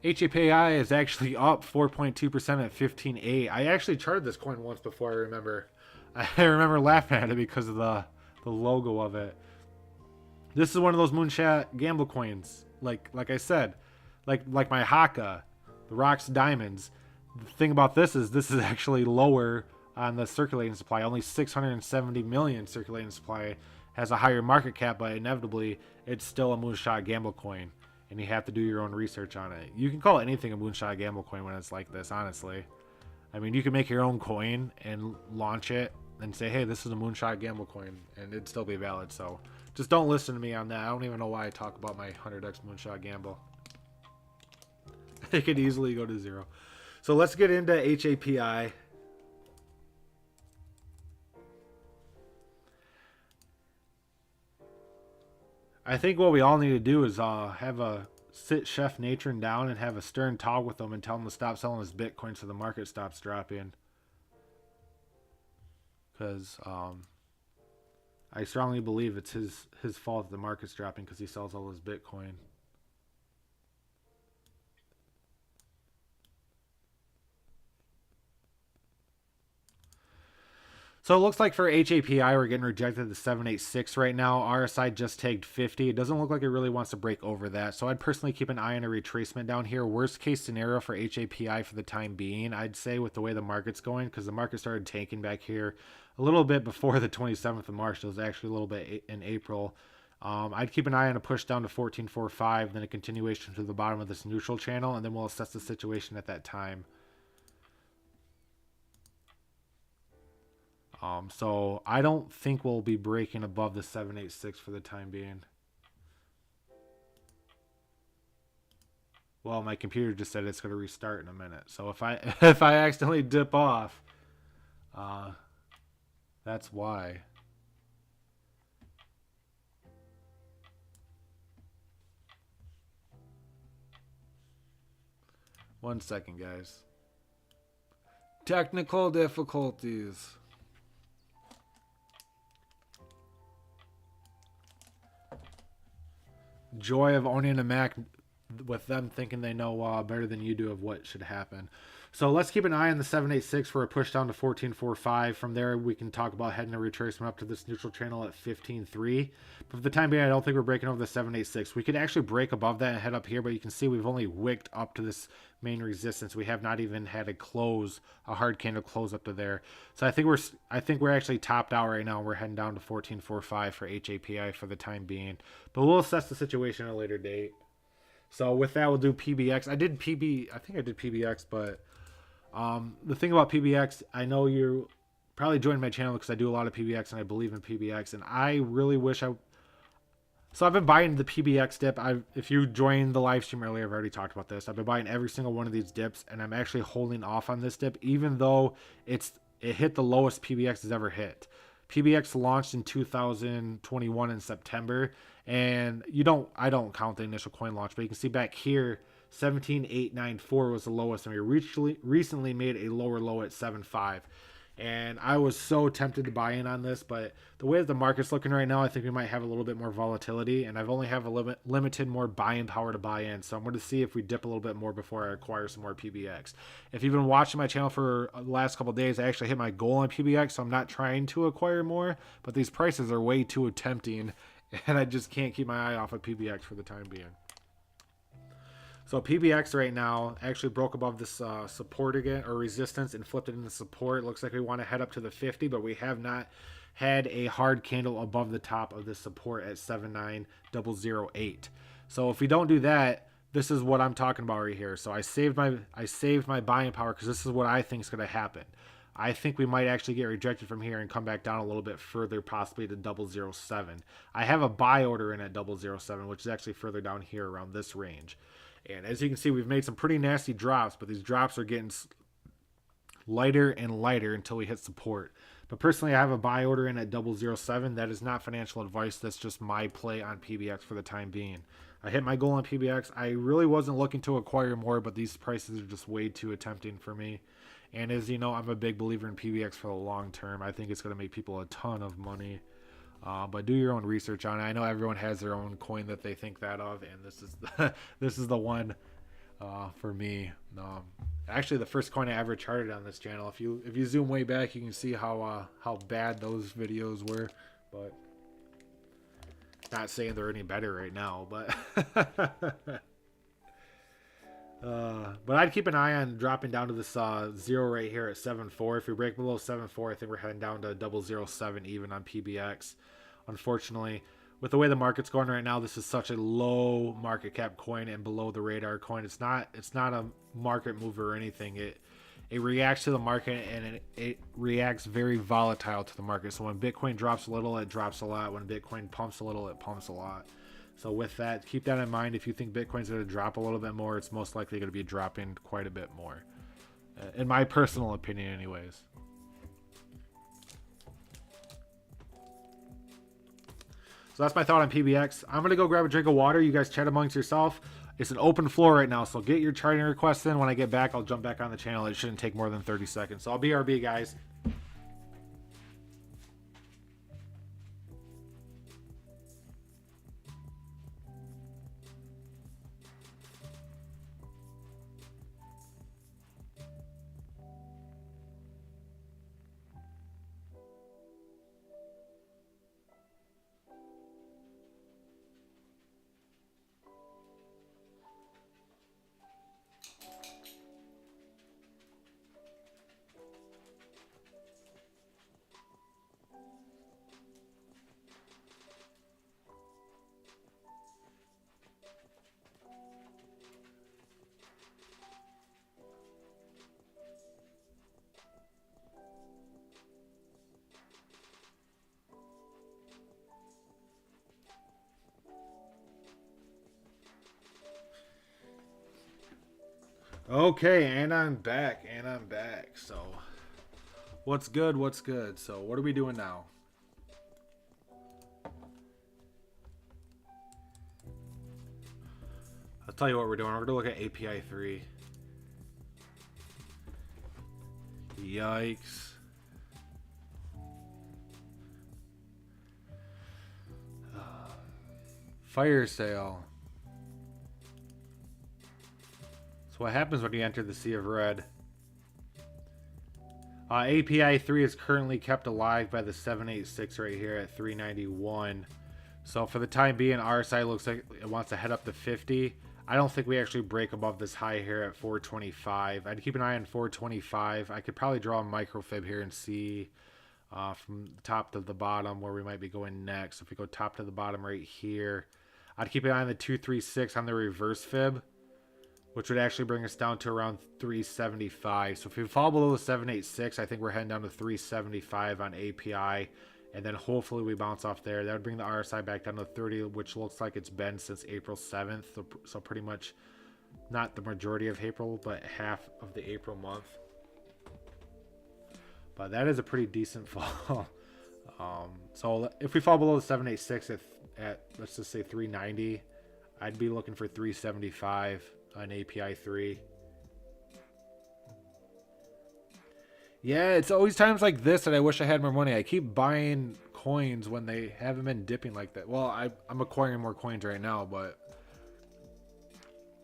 HAPI is actually up 4.2% at 15.8. I actually charted this coin once before, I remember. I remember laughing at it because of the logo of it. This is one of those Moonshot Gamble coins. Like I said, like my Haka, the rocks, diamonds. The thing about this is actually lower on the circulating supply. Only 670 million circulating supply, has a higher market cap, but inevitably it's still a Moonshot Gamble coin. And you have to do your own research on it. You can call anything a Moonshot Gamble coin when it's like this, honestly. I mean, you can make your own coin and launch it and say, hey, this is a Moonshot Gamble coin, and it'd still be valid. So just don't listen to me on that. I don't even know why I talk about my 100x Moonshot Gamble. It could easily go to 0. So let's get into HAPI. I think what we all need to do is sit Chef Natron down and have a stern talk with him and tell him to stop selling his Bitcoin so the market stops dropping. Because I strongly believe it's his fault that the market's dropping because he sells all his Bitcoin. So it looks like for HAPI, we're getting rejected at the 786 right now. RSI just tagged 50. It doesn't look like it really wants to break over that. So I'd personally keep an eye on a retracement down here. Worst case scenario for HAPI for the time being, I'd say, with the way the market's going, because the market started tanking back here a little bit before the 27th of March. It was actually a little bit in April. I'd keep an eye on a push down to 14.45, then a continuation to the bottom of this neutral channel, and then we'll assess the situation at that time. So I don't think we'll be breaking above the 786 for the time being. Well, my computer just said it's going to restart in a minute. So if I accidentally dip off, that's why. One second, guys. Technical difficulties. Joy of owning a Mac with them thinking they know better than you do of what should happen. So let's keep an eye on the 786 for a push down to 14.45. From there, we can talk about heading a retracement up to this neutral channel at 15.3. But for the time being, I don't think we're breaking over the 786. We could actually break above that and head up here, but you can see we've only wicked up to this main resistance. We have not even had a hard candle close up to there. So I think we're actually topped out right now. We're heading down to 14.45 for HAPI for the time being. But we'll assess the situation at a later date. So with that, we'll do PBX. I think I did PBX, but the thing about PBX, I know you probably joined my channel because I do a lot of PBX and I believe in PBX, and I really wish so I've been buying the PBX dip. If you joined the live stream earlier, I've already talked about this. I've been buying every single one of these dips, and I'm actually holding off on this dip, even though it hit the lowest PBX has ever hit. PBX launched in 2021 in September, and I don't count the initial coin launch, but you can see back here, 17,894 was the lowest, and we recently made a lower low at 7.5. And I was so tempted to buy in on this, but the way that the market's looking right now, I think we might have a little bit more volatility, and I've only have a limited more buying power to buy in. So I'm going to see if we dip a little bit more before I acquire some more PBX. If you've been watching my channel for the last couple of days, I actually hit my goal on PBX, so I'm not trying to acquire more, but these prices are way too tempting, and I just can't keep my eye off of PBX for the time being. So PBX right now actually broke above this support again, or resistance, and flipped it into support. It looks like we want to head up to the 50, but we have not had a hard candle above the top of this support at 79008. So if we don't do that, this is what I'm talking about right here. So I saved my buying power because this is what I think is going to happen. I think we might actually get rejected from here and come back down a little bit further, possibly to 007. I have a buy order in at 007, which is actually further down here around this range. And as you can see, we've made some pretty nasty drops, but these drops are getting lighter and lighter until we hit support. But personally, I have a buy order in at 007. That is not financial advice. That's just my play on PBX for the time being. I hit my goal on PBX. I really wasn't looking to acquire more, but these prices are just way too tempting for me. And as you know, I'm a big believer in PBX for the long term. I think it's going to make people a ton of money. But do your own research on it. I know everyone has their own coin that they think that of, and this is the one for me. Actually, the first coin I ever charted on this channel. If you zoom way back, you can see how bad those videos were. But not saying they're any better right now, but but I'd keep an eye on dropping down to this zero right here at 7.4. If we break below 7.4, I think we're heading down to 007 even on PBX. Unfortunately, with the way the market's going right now, this is such a low market cap coin and below the radar coin. It's not a market mover or anything. It reacts to the market, and it reacts very volatile to the market. So when Bitcoin drops a little, it drops a lot. When Bitcoin pumps a little, it pumps a lot. So with that, keep that in mind. If you think Bitcoin's going to drop a little bit more, it's most likely going to be dropping quite a bit more. In my personal opinion, anyways. So that's my thought on PBX. I'm going to go grab a drink of water. You guys chat amongst yourself. It's an open floor right now, so get your charting requests in. When I get back, I'll jump back on the channel. It shouldn't take more than 30 seconds. So I'll BRB, guys. Okay, and I'm back. So, what's good? So, what are we doing now? I'll tell you what we're doing. We're going to look at API 3. Yikes. Fire sale. So what happens when you enter the Sea of Red? API 3 is currently kept alive by the 786 right here at 391. So for the time being, RSI looks like it wants to head up to 50. I don't think we actually break above this high here at 425. I'd keep an eye on 425. I could probably draw a microfib here and see from top to the bottom where we might be going next. If we go top to the bottom right here, I'd keep an eye on the 236 on the reverse fib, which would actually bring us down to around 375. So if we fall below the 786, I think we're heading down to 375 on API. And then hopefully we bounce off there. That would bring the RSI back down to 30, which looks like it's been since April 7th. So pretty much not the majority of April, but half of the April month. But that is a pretty decent fall. So if we fall below the 786 at let's just say 390, I'd be looking for 375 on API 3. Yeah, it's always times like this that I wish I had more money. I keep buying coins when they haven't been dipping like that. Well, I'm acquiring more coins right now, but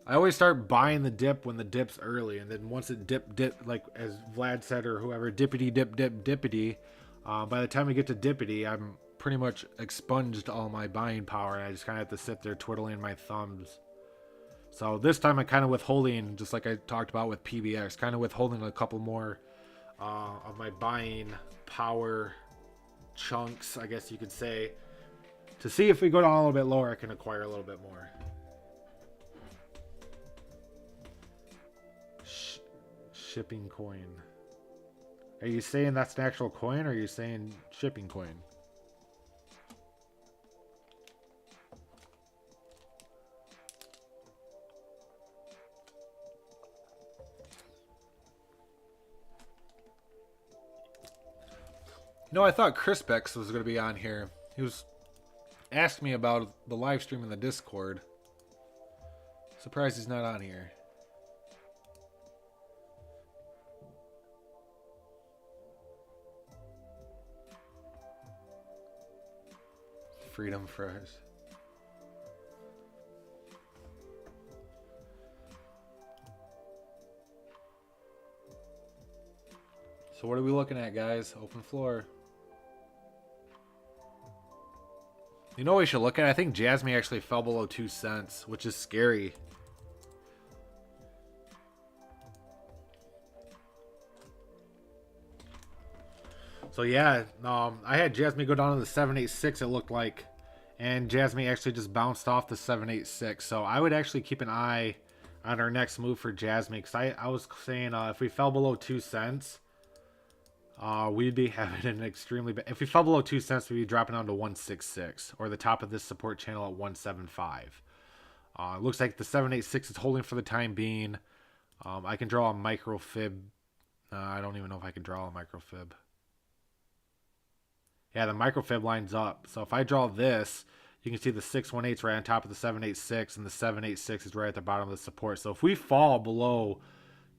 I always start buying the dip when the dip's early, and then once it dip, like as Vlad said or whoever, dippity dip dippity. By the time we get to dippity, I'm pretty much expunged all my buying power, and I just kind of have to sit there twiddling my thumbs. So this time I'm kind of withholding, just like I talked about with PBX, kind of withholding a couple more of my buying power chunks, I guess you could say, to see if we go down a little bit lower, I can acquire a little bit more. Shipping coin. Are you saying that's an actual coin, or are you saying shipping coin? No, I thought Crispex was going to be on here. He was asked me about the live stream in the Discord. Surprised he's not on here. Freedom fries. So what are we looking at, guys? Open floor. You know what we should look at? I think Jasmine actually fell below 2 cents, which is scary. So yeah, I had Jasmine go down to the 786, it looked like, and Jasmine actually just bounced off the 786. So I would actually keep an eye on our next move for Jasmine, because I was saying if we fell below 2 cents, we'd be having an extremely bad. If we fell below 2 cents, we'd be dropping down to 166, or the top of this support channel at 175. It looks like the 786 is holding for the time being. I can draw a micro fib. I don't even know if I can draw a micro fib. Yeah, the micro fib lines up. So if I draw this, you can see the 618 is right on top of the 786, and the 786 is right at the bottom of the support. So if we fall below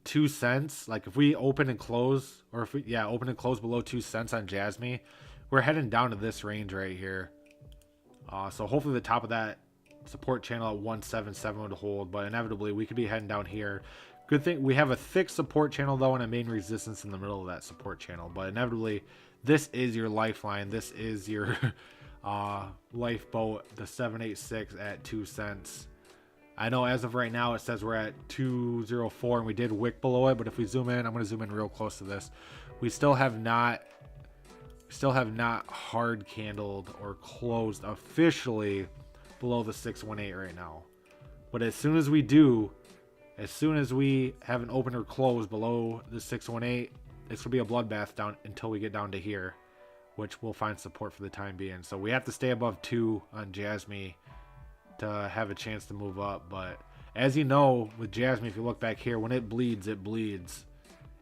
2 cents, like if we open and close, or if we open and close below 2 cents on Jasmine, we're heading down to this range right here. So hopefully the top of that support channel at 177 would hold, but inevitably we could be heading down here. Good thing we have a thick support channel though, and a main resistance in the middle of that support channel, but inevitably this is your lifeline. This is your lifeboat, the 786 at 2 cents. I know as of right now it says we're at 204 and we did wick below it, but if we zoom in, I'm going to zoom in real close to this. We still have not hard candled or closed officially below the 618 right now. But as soon as we do, as soon as we have an open or close below the 618, it's going to be a bloodbath down until we get down to here, which we'll find support for the time being. So we have to stay above 2 on Jasmine to have a chance to move up. But as you know, with Jasmine, if you look back here, when it bleeds, it bleeds.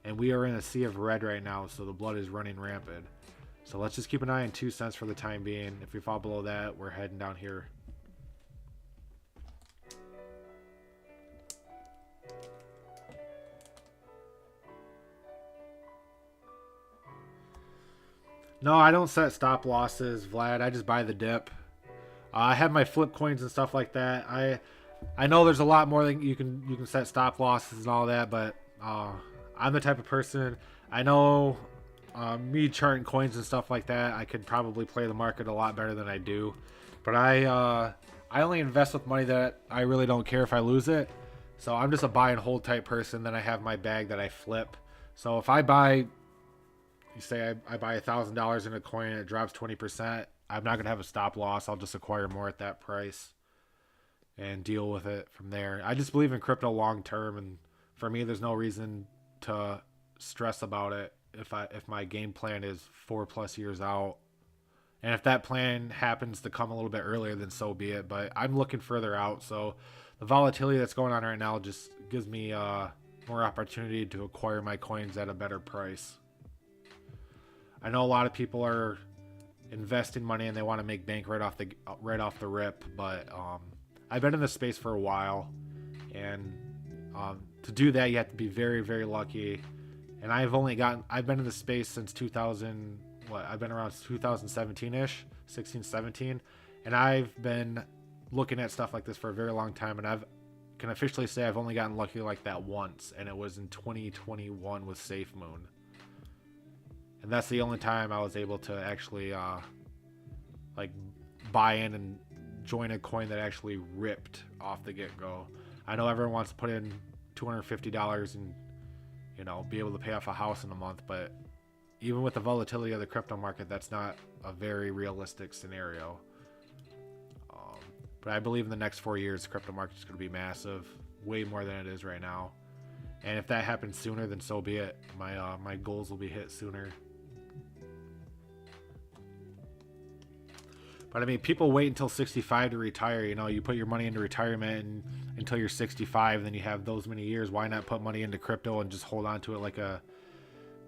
And we are in a sea of red right now, so the blood is running rampant. So let's just keep an eye on 2 cents for the time being. If we fall below that, we're heading down here. No, I don't set stop losses, Vlad. I just buy the dip. I have my flip coins and stuff like that. I know there's a lot more that you can set stop losses and all that, but I'm the type of person. I know me charting coins and stuff like that. I could probably play the market a lot better than I do, but I only invest with money that I really don't care if I lose it. So I'm just a buy and hold type person. Then I have my bag that I flip. So if I buy, you say I buy $1,000 in a coin and it drops 20%, I'm not gonna have a stop loss. I'll just acquire more at that price and deal with it from there. I just believe in crypto long term, and for me, there's no reason to stress about it if my game plan is 4+ years out. And if that plan happens to come a little bit earlier, then so be it. But I'm looking further out, so the volatility that's going on right now just gives me more opportunity to acquire my coins at a better price. I know a lot of people are investing money and they want to make bank right off the rip, but I've been in this space for a while, and to do that you have to be very, very lucky. And I've been in this space since 2000. I've been around 2017-ish, 16, 17, and I've been looking at stuff like this for a very long time, and can officially say I've only gotten lucky like that once, and it was in 2021 with SafeMoon. And that's the only time I was able to actually like buy in and join a coin that actually ripped off the get-go. I know everyone wants to put in $250 and be able to pay off a house in a month, but even with the volatility of the crypto market, that's not a very realistic scenario. But I believe in the next 4 years, the crypto market is going to be massive, way more than it is right now. And if that happens sooner, then so be it. My goals will be hit sooner. But I mean, people wait until 65 to retire. You put your money into retirement until you're 65, then you have those many years. Why not put money into crypto and just hold on to it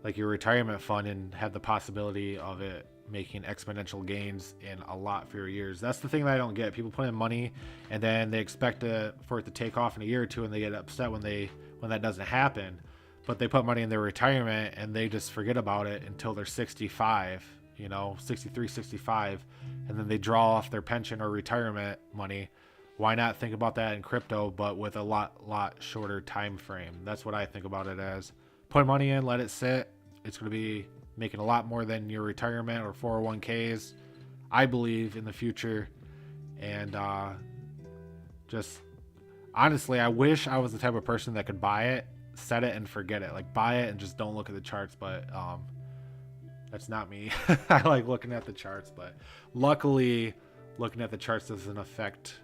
like your retirement fund and have the possibility of it making exponential gains in a lot fewer years? That's the thing that I don't get. People put in money and then they expect for it to take off in a year or two, and they get upset when that doesn't happen. But they put money in their retirement and they just forget about it until they're 65, 63, 65, and then they draw off their pension or retirement money. Why not think about that in crypto, but with a lot shorter time frame? That's what I think about it as. Put money in, let it sit. It's going to be making a lot more than your retirement or 401ks, I believe, in the future. And just honestly, I wish I was the type of person that could buy it, set it, and forget it. Like, buy it and just don't look at the charts. But that's not me. I like looking at the charts, but luckily looking at the charts doesn't affect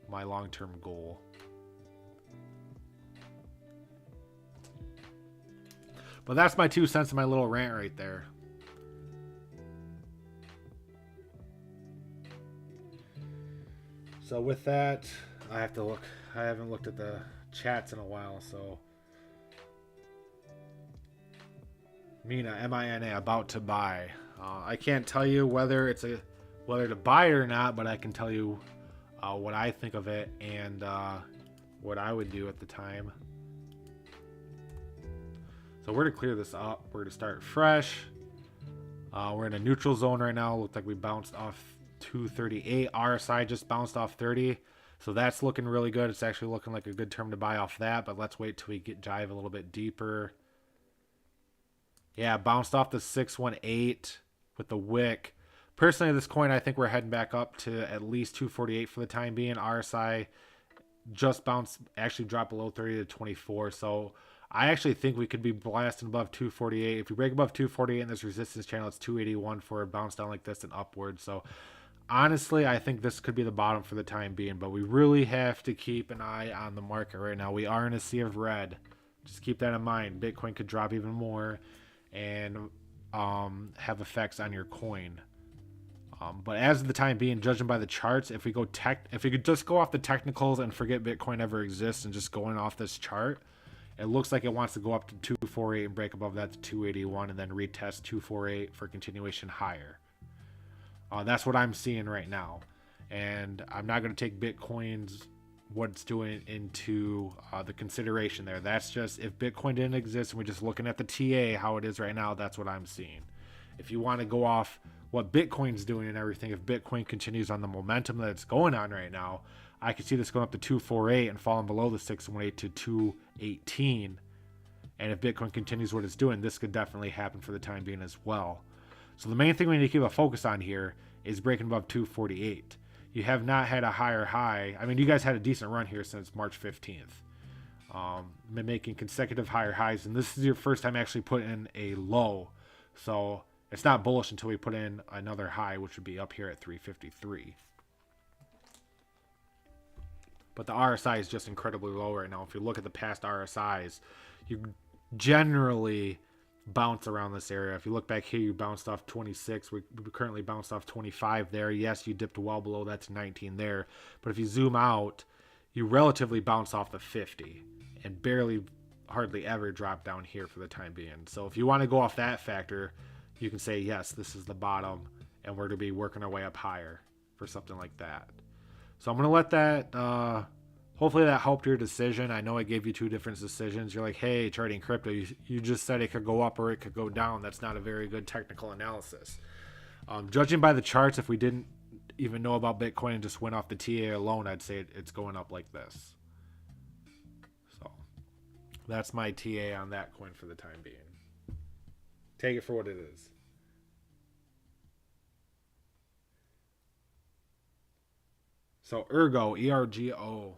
my long-term goal. But that's my 2 cents in my little rant right there. So with that, I have to look. I haven't looked at the chats in a while, so Mina, M-I-N-A, about to buy. I can't tell you whether to buy it or not, but I can tell you what I think of it and what I would do at the time. So we're to clear this up. We're to start fresh. We're in a neutral zone right now. Looks like we bounced off 238. RSI just bounced off 30. So that's looking really good. It's actually looking like a good term to buy off that, but let's wait till we dive a little bit deeper. Yeah, bounced off the 618 with the wick. Personally, this coin, I think we're heading back up to at least 248 for the time being. RSI just bounced, actually dropped below 30 to 24. So I actually think we could be blasting above 248. If we break above 248 in this resistance channel, it's 281 for a bounce down like this and upward. So honestly, I think this could be the bottom for the time being, but we really have to keep an eye on the market right now. We are in a sea of red. Just keep that in mind. Bitcoin could drop even more and have effects on your coin. But as of the time being, judging by the charts, if we could just go off the technicals and forget Bitcoin ever exists and just going off this chart, it looks like it wants to go up to 248 and break above that to 281 and then retest 248 for continuation higher. That's what I'm seeing right now. And I'm not going to take Bitcoin's what it's doing into the consideration there. That's just if Bitcoin didn't exist and we're just looking at the TA, how it is right now, that's what I'm seeing. If you want to go off what Bitcoin's doing and everything, if Bitcoin continues on the momentum that it's going on right now, I could see this going up to 248 and falling below the 618 to 218. And if Bitcoin continues what it's doing, this could definitely happen for the time being as well. So the main thing we need to keep a focus on here is breaking above 248. You have not had a higher high. I mean, you guys had a decent run here since March 15th. Been making consecutive higher highs, and this is your first time actually putting in a low. So it's not bullish until we put in another high, which would be up here at 353. But the RSI is just incredibly low right now. If you look at the past RSIs, you generally bounce around this area. If you look back here, you bounced off 26. We currently bounced off 25 there. Yes, you dipped well below that to 19 there. But if you zoom out, you relatively bounce off the 50 and barely, hardly ever drop down here for the time being. So if you want to go off that factor, you can say, yes, this is the bottom, and we're to be working our way up higher for something like that. So I'm going to let that, hopefully that helped your decision. I know I gave you two different decisions. You're like, hey, trading crypto, you just said it could go up or it could go down. That's not a very good technical analysis. Judging by the charts, if we didn't even know about Bitcoin and just went off the TA alone, I'd say it's going up like this. So that's my TA on that coin for the time being. Take it for what it is. So Ergo, ERGO.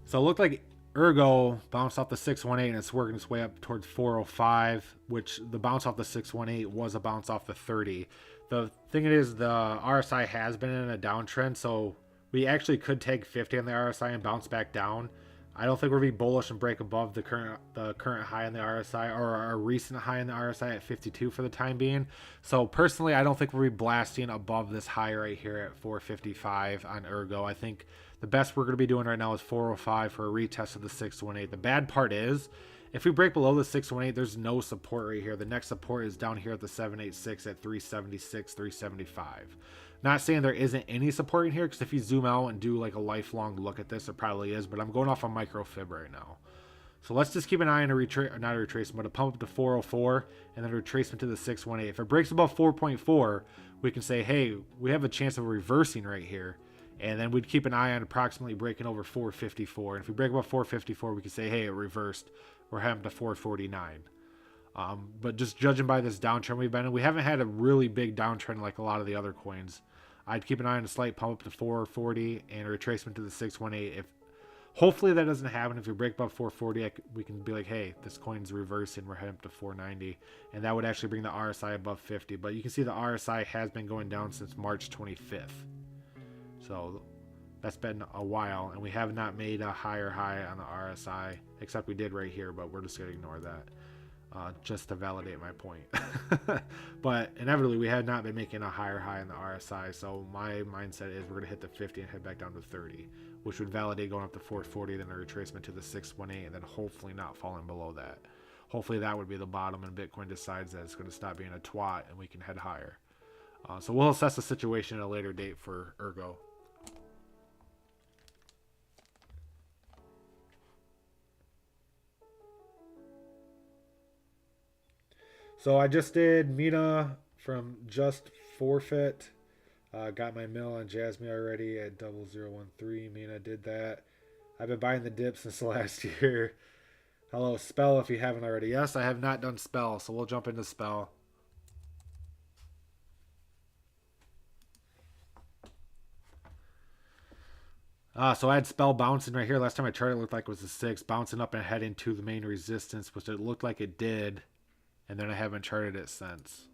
So it looked like Ergo bounced off the 618 and it's working its way up towards 405, which the bounce off the 618 was a bounce off the 30. The thing is, the RSI has been in a downtrend, so we actually could take 50 on the RSI and bounce back down. I don't think we'll be bullish and break above the current high in the RSI or our recent high in the RSI at 52 for the time being. So personally, I don't think we'll be blasting above this high right here at 455 on Ergo. I think the best we're going to be doing right now is 405 for a retest of the 618. The bad part is, if we break below the 618, there's no support right here. The next support is down here at the 786 at 376, 375. Not saying there isn't any support in here, because if you zoom out and do like a lifelong look at this, it probably is, but I'm going off a micro fib right now. So let's just keep an eye on not a retracement, but a pump up to 404 and then a retracement to the 618. If it breaks above 4.4, we can say, hey, we have a chance of reversing right here. And then we'd keep an eye on approximately breaking over 454. And if we break above 454, we can say, hey, it reversed. We're heading to 449. But just judging by this downtrend we've been in, we haven't had a really big downtrend like a lot of the other coins. I'd keep an eye on a slight pump up to 440 and a retracement to the 618. If hopefully that doesn't happen. If we break above 440, we can be like, hey, this coin's reversing. We're heading up to 490. And that would actually bring the RSI above 50. But you can see the RSI has been going down since March 25th. So that's been a while, and we have not made a higher high on the RSI, except we did right here, but we're just going to ignore that just to validate my point. But inevitably, we had not been making a higher high on the RSI, so my mindset is we're going to hit the 50 and head back down to 30, which would validate going up to 440, then a retracement to the 618, and then hopefully not falling below that. Hopefully that would be the bottom, and Bitcoin decides that it's going to stop being a twat, and we can head higher. So we'll assess the situation at a later date for Ergo. So I just did Mina from Just Forfeit. Got my mill on Jasmine already at 0013. Mina did that. I've been buying the dip since last year. Hello, Spell, if you haven't already. Yes, I have not done Spell, so we'll jump into Spell. So I had Spell bouncing right here. Last time I tried it looked like it was a 6. Bouncing up and heading to the main resistance, which it looked like it did. And then I haven't charted it since.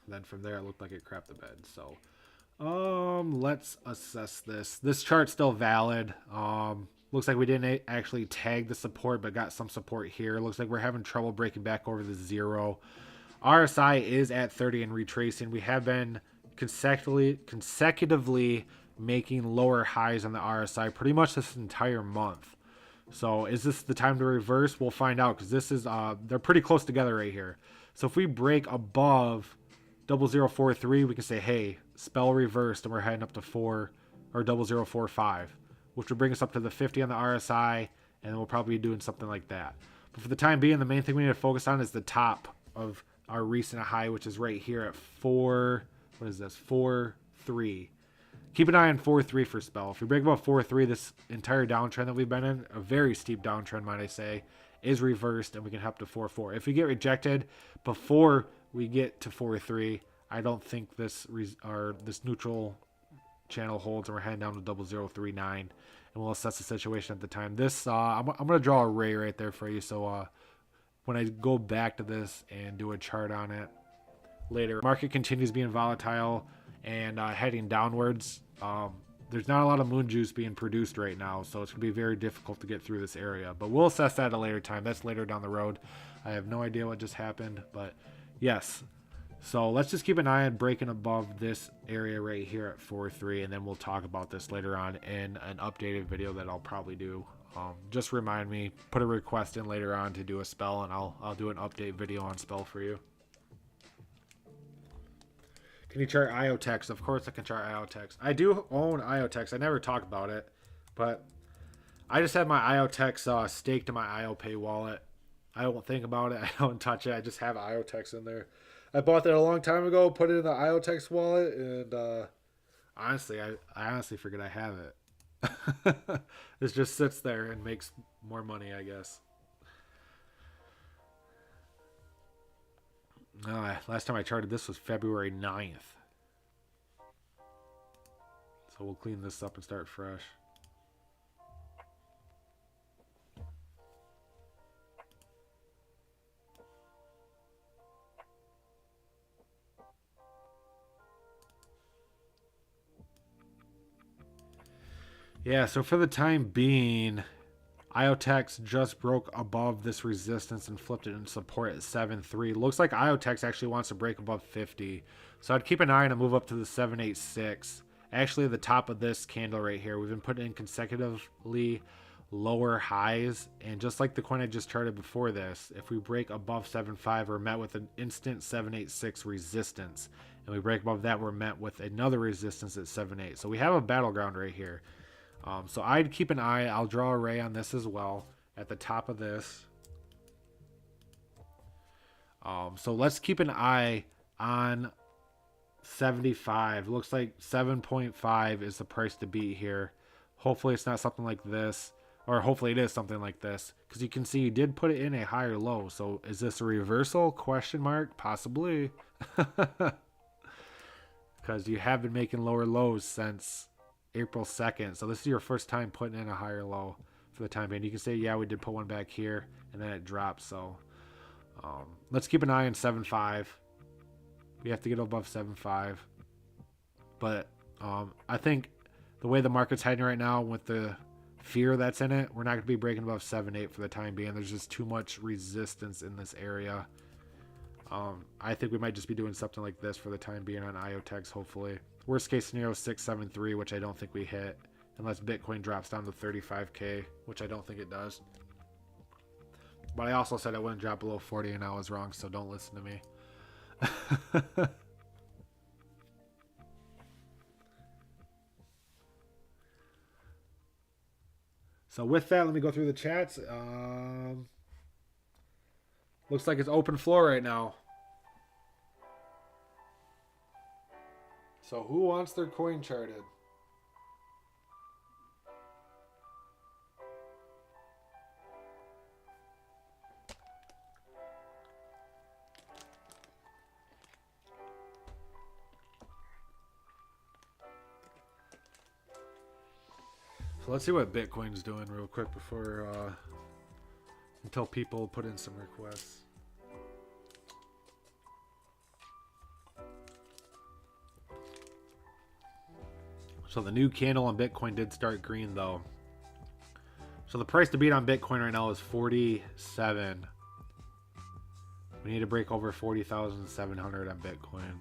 And then from there, it looked like it crapped the bed. So, let's assess this. This chart's still valid. Looks like we didn't actually tag the support, but got some support here. Looks like we're having trouble breaking back over the 0. RSI is at 30 and retracing. We have been consecutively making lower highs on the RSI pretty much this entire month. So is this the time to reverse? We'll find out, because this is they're pretty close together right here. So if we break above 0043, we can say, hey, spell reversed, and we're heading up to 4 or 0045, which will bring us up to the 50 on the RSI, and then we'll probably be doing something like that. But for the time being, the main thing we need to focus on is the top of our recent high, which is right here at 4.3. Keep an eye on 4.3 for spell. If we break above 4.3, this entire downtrend that we've been in, a very steep downtrend, might I say, is reversed, and we can help to 4.4. If we get rejected before we get to 4.3, I don't think this neutral channel holds, and we're heading down to 0039, and we'll assess the situation at the time. This I'm going to draw a ray right there for you, so when I go back to this and do a chart on it later, market continues being volatile and heading downwards. There's not a lot of moon juice being produced right now, so it's going to be very difficult to get through this area. But we'll assess that at a later time. That's later down the road. I have no idea what just happened, but yes. So let's just keep an eye on breaking above this area right here at 4.3, and then we'll talk about this later on in an updated video that I'll probably do. Just remind me, put a request in later on to do a spell, and I'll do an update video on spell for you. Can you chart IoTeX? Of course I can chart IoTeX. I do own IoTeX. I never talk about it, but I just have my IoTeX staked to my IOPay wallet. I don't think about it. I don't touch it. I just have IoTeX in there. I bought that a long time ago, put it in the IoTeX wallet, and honestly, I honestly forget I have it. It just sits there and makes more money, I guess. No, last time I charted this was February 9th. So we'll clean this up and start fresh. Yeah, so for the time being, IoTeX just broke above this resistance and flipped it into support at 7.3. Looks like IoTeX actually wants to break above 50. So I'd keep an eye on a move up to the 7.86. Actually, the top of this candle right here, we've been putting in consecutively lower highs. And just like the coin I just charted before this, if we break above 7.5, we're met with an instant 7.86 resistance. And we break above that, we're met with another resistance at 7.8. So we have a battleground right here. So I'd keep an eye. I'll draw a ray on this as well at the top of this. So let's keep an eye on 75. Looks like 7.5 is the price to beat here. Hopefully it's not something like this, or hopefully it is something like this, because you can see you did put it in a higher low. So is this a reversal? Question mark. Possibly. Because you have been making lower lows since April 2nd. So this is your first time putting in a higher low for the time being. You can say, yeah, we did put one back here, and then it dropped. So let's keep an eye on 7.5. We have to get above 7.5. But I think the way the market's heading right now with the fear that's in it, we're not going to be breaking above 7.8 for the time being. There's just too much resistance in this area. I think we might just be doing something like this for the time being on IoTeX, hopefully. Worst case scenario, 673, which I don't think we hit, unless Bitcoin drops down to 35K, which I don't think it does. But I also said I wouldn't drop below 40, and I was wrong, so don't listen to me. So with that, let me go through the chats. Looks like it's open floor right now. So who wants their coin charted? So let's see what Bitcoin's doing real quick before until people put in some requests. So the new candle on Bitcoin did start green though. So the price to beat on Bitcoin right now is 47. We need to break over 40,700 on Bitcoin.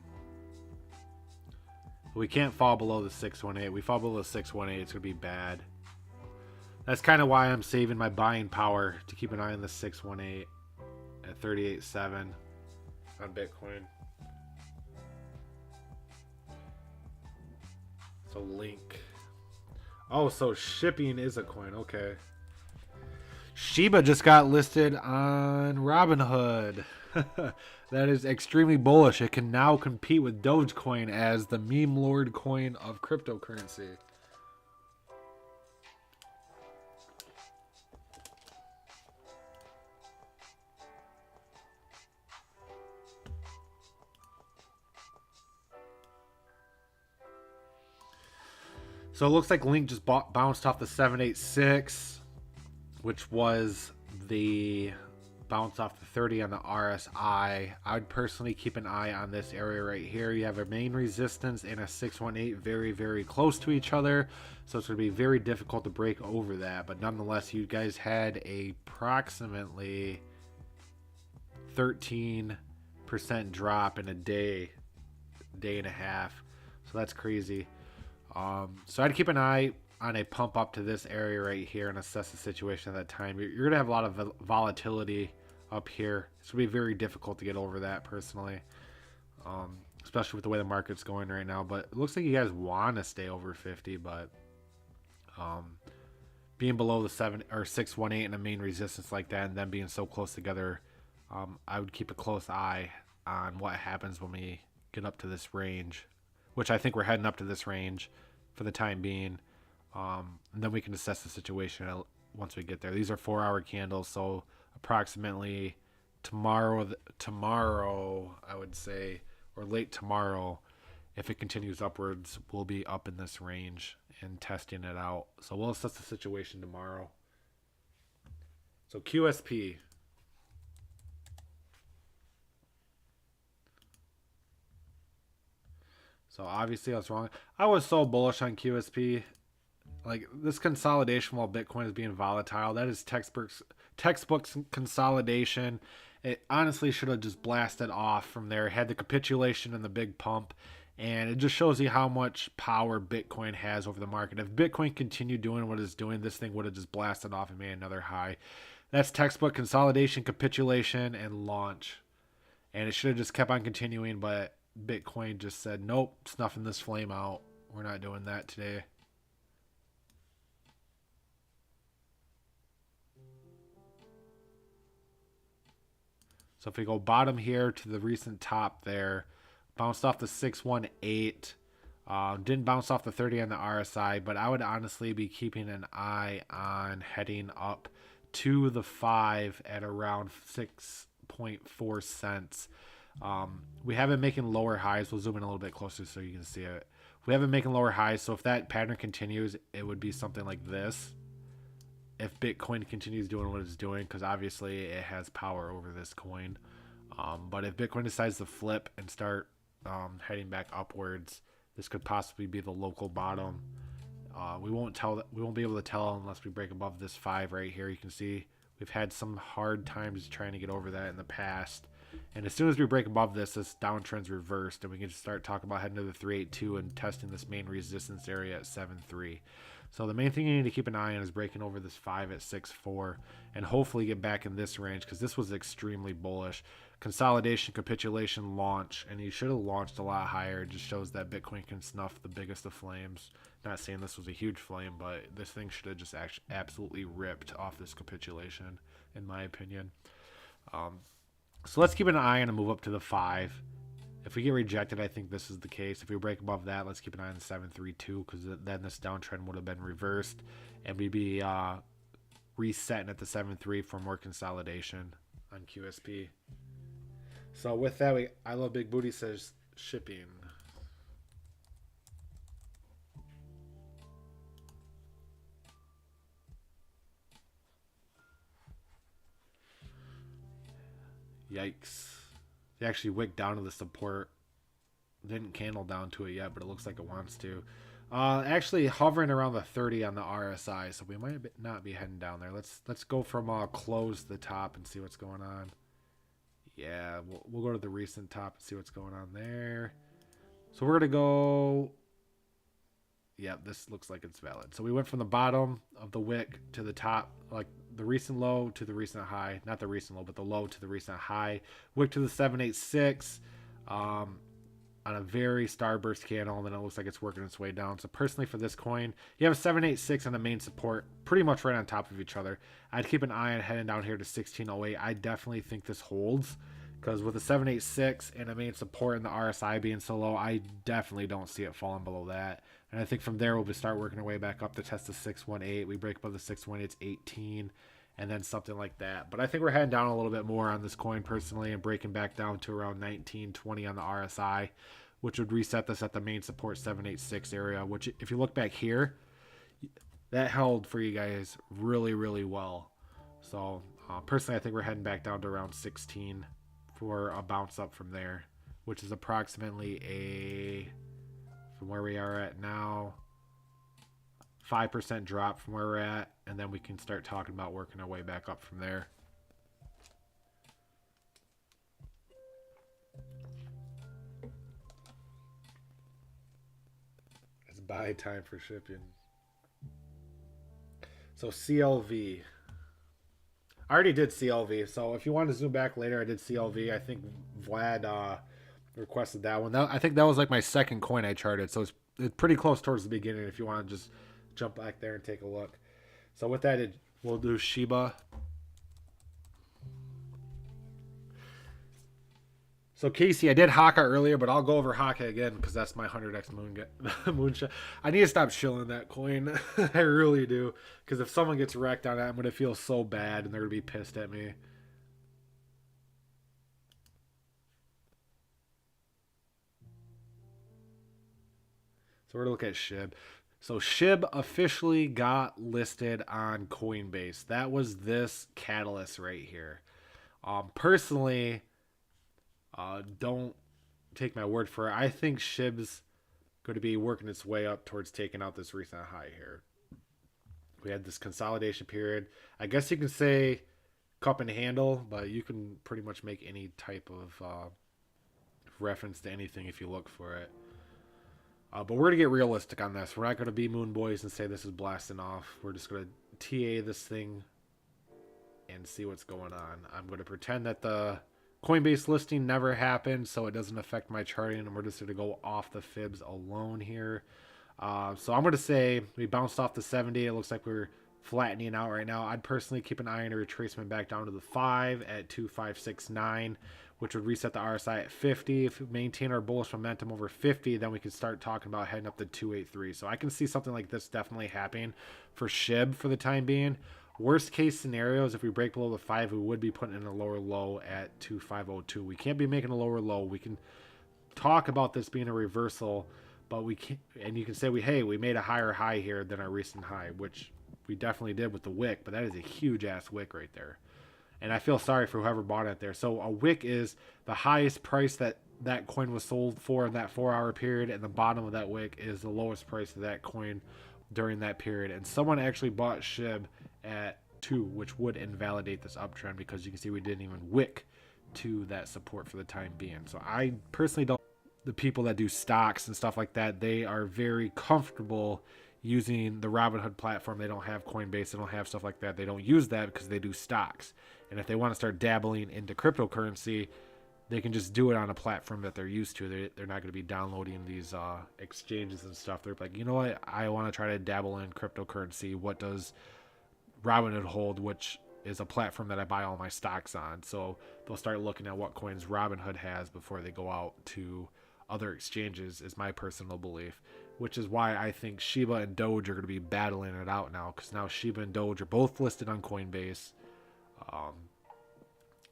We can't fall below the 618. We fall below the 618, it's going to be bad. That's kind of why I'm saving my buying power to keep an eye on the 618 at 38.7. on Bitcoin. So Link. Oh, so shipping is a coin. Okay. Shiba just got listed on Robinhood. That is extremely bullish. It can now compete with Dogecoin as the meme lord coin of cryptocurrency. So it looks like Link just bounced off the 786, which was the bounce off the 30 on the RSI. I would personally keep an eye on this area right here. You have a main resistance and a 618 very, very close to each other. So it's going to be very difficult to break over that. But nonetheless, you guys had a approximately 13% drop in a day and a half. So that's crazy. So I'd keep an eye on a pump up to this area right here and assess the situation at that time. You're going to have a lot of volatility up here. It's going to be very difficult to get over that personally, especially with the way the market's going right now. But it looks like you guys want to stay over 50, but being below the 7 or 618 and a main resistance like that and then being so close together, I would keep a close eye on what happens when we get up to this range, which I think we're heading up to this range for the time being. And then we can assess the situation once we get there. These are 4-hour candles, so approximately tomorrow, I would say, or late tomorrow, if it continues upwards, we'll be up in this range and testing it out. So we'll assess the situation tomorrow. So QSP. So obviously I was wrong. I was so bullish on QSP. Like this consolidation while Bitcoin is being volatile, that is textbook consolidation. It honestly should have just blasted off from there. It had the capitulation and the big pump, and it just shows you how much power Bitcoin has over the market. If Bitcoin continued doing what it's doing, this thing would have just blasted off and made another high. That's textbook consolidation, capitulation, and launch. And it should have just kept on continuing, but Bitcoin just said, nope, snuffing this flame out. We're not doing that today. So if we go bottom here to the recent top there, bounced off the 618, didn't bounce off the 30 on the RSI, but I would honestly be keeping an eye on heading up to the 5 at around 6.4 cents. We have been making lower highs. We'll zoom in a little bit closer so you can see it. We have been making lower highs, so if that pattern continues, it would be something like this. If Bitcoin continues doing what it's doing, because obviously it has power over this coin. But if Bitcoin decides to flip and start heading back upwards, this could possibly be the local bottom. We won't be able to tell unless we break above this 5 right here. You can see we've had some hard times trying to get over that in the past. And as soon as we break above this downtrend's reversed, and we can start talking about heading to the 382 and testing this main resistance area at 7.3. So the main thing you need to keep an eye on is breaking over this 5 at 6.4 and hopefully get back in this range because this was extremely bullish. Consolidation, capitulation, launch, and you should have launched a lot higher. It just shows that Bitcoin can snuff the biggest of flames. Not saying this was a huge flame, but this thing should have just absolutely ripped off this capitulation, in my opinion. So let's keep an eye on a move up to the 5. If we get rejected, I think this is the case. If we break above that, let's keep an eye on the 732 because then this downtrend would have been reversed and we'd be resetting at the 7.3 for more consolidation on QSP. So with that, I Love Big Booty says shipping. Yikes. They actually wicked down to the support. Didn't candle down to it yet, but it looks like it wants to. Actually hovering around the 30 on the RSI, so we might not be heading down there. Let's go from close the top and see what's going on. Yeah, we'll go to the recent top and see what's going on there. So we're gonna go. Yeah, this looks like it's valid. So we went from the bottom of the wick to the top, like the recent low to the recent high, not the recent low, but the low to the recent high. Wick to the 786 on a very starburst candle, and then it looks like it's working its way down. So personally for this coin, you have a 786 on the main support, pretty much right on top of each other. I'd keep an eye on heading down here to 1608. I definitely think this holds, because with a 786 and a main support and the RSI being so low, I definitely don't see it falling below that. And I think from there we'll start working our way back up to test the 618. We break above the 618, it's 18, and then something like that. But I think we're heading down a little bit more on this coin personally, and breaking back down to around 19, 20 on the RSI, which would reset this at the main support 786 area, which if you look back here, that held for you guys really, really well. So personally, I think we're heading back down to around 16 for a bounce up from there, which is approximately from where we are at now, 5% drop from where we're at, and then we can start talking about working our way back up from there. It's buy time for shipping. So CLV. I already did CLV, so if you want to zoom back later, I did CLV. I think Vlad requested that one. I think that was like my second coin I charted, so it's pretty close towards the beginning if you want to just jump back there and take a look. So with that, we'll do Shiba. So Casey, I did Haka earlier, but I'll go over Haka again because that's my 100x moonshot. I need to stop shilling that coin. I really do, because if someone gets wrecked on it, I'm going to feel so bad and they're going to be pissed at me. So we're going to look at SHIB. So SHIB officially got listed on Coinbase. That was this catalyst right here. Personally, don't take my word for it. I think SHIB's going to be working its way up towards taking out this recent high here. We had this consolidation period. I guess you can say cup and handle, but you can pretty much make any type of reference to anything if you look for it. But we're going to get realistic on this. We're not going to be moon boys and say this is blasting off. We're just going to TA this thing and see what's going on. I'm going to pretend that the Coinbase listing never happened, so it doesn't affect my charting, and we're just going to go off the fibs alone here. So I'm going to say we bounced off the 70. It looks like we're flattening out right now. I'd personally keep an eye on a retracement back down to the 5 at 2569, which would reset the RSI at 50. If we maintain our bullish momentum over 50, then we can start talking about heading up to 283. So I can see something like this definitely happening for SHIB for the time being. Worst case scenarios, if we break below the 5, we would be putting in a lower low at 2502. We can't be making a lower low. We can talk about this being a reversal, but we can't. And you can say we made a higher high here than our recent high, which we definitely did with the wick. But that is a huge ass wick right there, and I feel sorry for whoever bought it there. So a wick is the highest price that coin was sold for in that 4-hour period, and the bottom of that wick is the lowest price of that coin during that period. And someone actually bought SHIB at 2, which would invalidate this uptrend, because you can see we didn't even wick to that support for the time being. So I personally don't. The people that do stocks and stuff like that, they are very comfortable using the Robinhood platform. They don't have Coinbase, they don't have stuff like that. They don't use that because they do stocks. And if they want to start dabbling into cryptocurrency, they can just do it on a platform that they're used to. They're not going to be downloading these exchanges and stuff. They're like, you know what, I want to try to dabble in cryptocurrency. What does Robinhood hold, which is a platform that I buy all my stocks on? So they'll start looking at what coins Robinhood has before they go out to other exchanges, is my personal belief, which is why I think Shiba and Doge are going to be battling it out now, because now Shiba and Doge are both listed on Coinbase,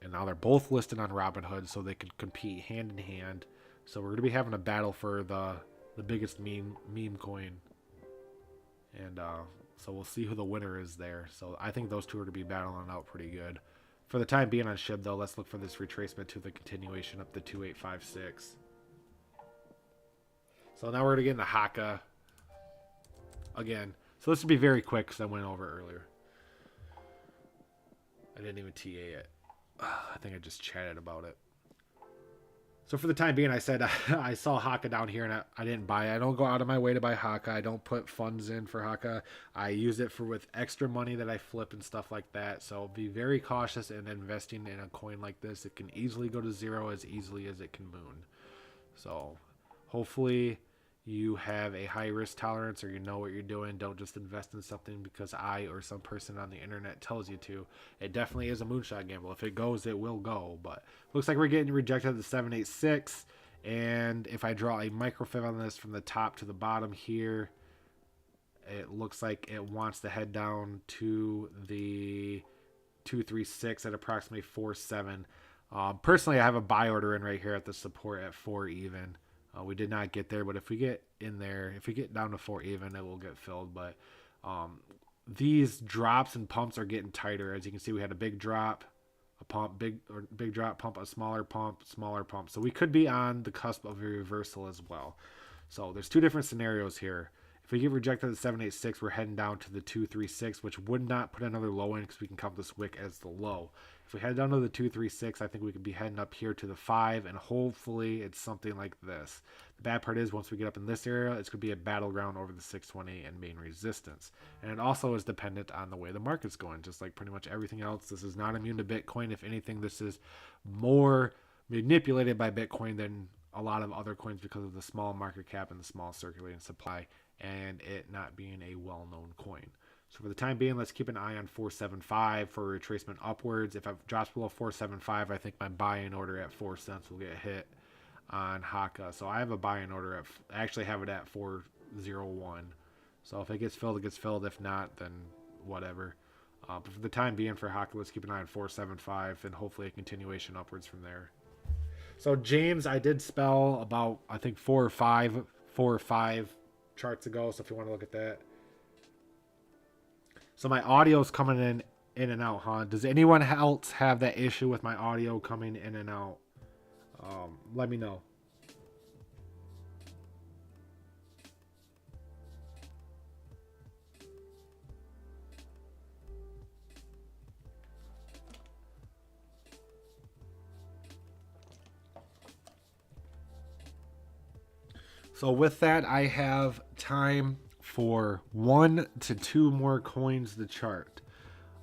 and now they're both listed on Robinhood, so they can compete hand in hand. So we're going to be having a battle for the biggest meme coin, and so we'll see who the winner is there. So I think those two are to be battling out pretty good. For the time being on SHIB, though, let's look for this retracement to the continuation up to 2856. So now we're going to get into Haka again. So this will be very quick because I went over earlier. I didn't even TA it. I think I just chatted about it. So for the time being, I said I saw Haka down here and I didn't buy it. I don't go out of my way to buy Haka. I don't put funds in for Haka. I use it for with extra money that I flip and stuff like that. So be very cautious in investing in a coin like this. It can easily go to zero as easily as it can moon. So hopefully you have a high risk tolerance or you know what you're doing. Don't just invest in something because I or some person on the internet tells you to. It definitely is a moonshot gamble. If it goes, it will go. But looks like we're getting rejected at the 786. And if I draw a microfib on this from the top to the bottom here, it looks like it wants to head down to the 236 at approximately 47. Personally, I have a buy order in right here at the support at 4 even. We did not get there, but if we get in there, if we get down to 4 even, it will get filled. But these drops and pumps are getting tighter. As you can see, we had a big drop, a pump, big drop, pump, a smaller pump, smaller pump. So we could be on the cusp of a reversal as well. So there's two different scenarios here. If we get rejected at the 786, we're heading down to the 236, which would not put another low in because we can count this wick as the low. If we head down to the 236, I think we could be heading up here to the 5, and hopefully it's something like this. The bad part is once we get up in this area, it's going to be a battleground over the 620 and main resistance. And it also is dependent on the way the market's going, just like pretty much everything else. This is not immune to Bitcoin. If anything, this is more manipulated by Bitcoin than a lot of other coins because of the small market cap and the small circulating supply and it not being a well-known coin. So for the time being, let's keep an eye on 475 for retracement upwards. If it drops below 475, I think my buy-in order at 4 cents will get hit on Haka. So I have a buy-in order at, I actually have it at 401. So if it gets filled, it gets filled. If not, then whatever. But for the time being for Haka, let's keep an eye on 475 and hopefully a continuation upwards from there. So James, I did spell about, I think 4 or 5 charts ago. So if you want to look at that. So my audio's coming in and out, huh? Does anyone else have that issue with my audio coming in and out? Let me know. So with that, I have time for 1 to 2 more coins to chart.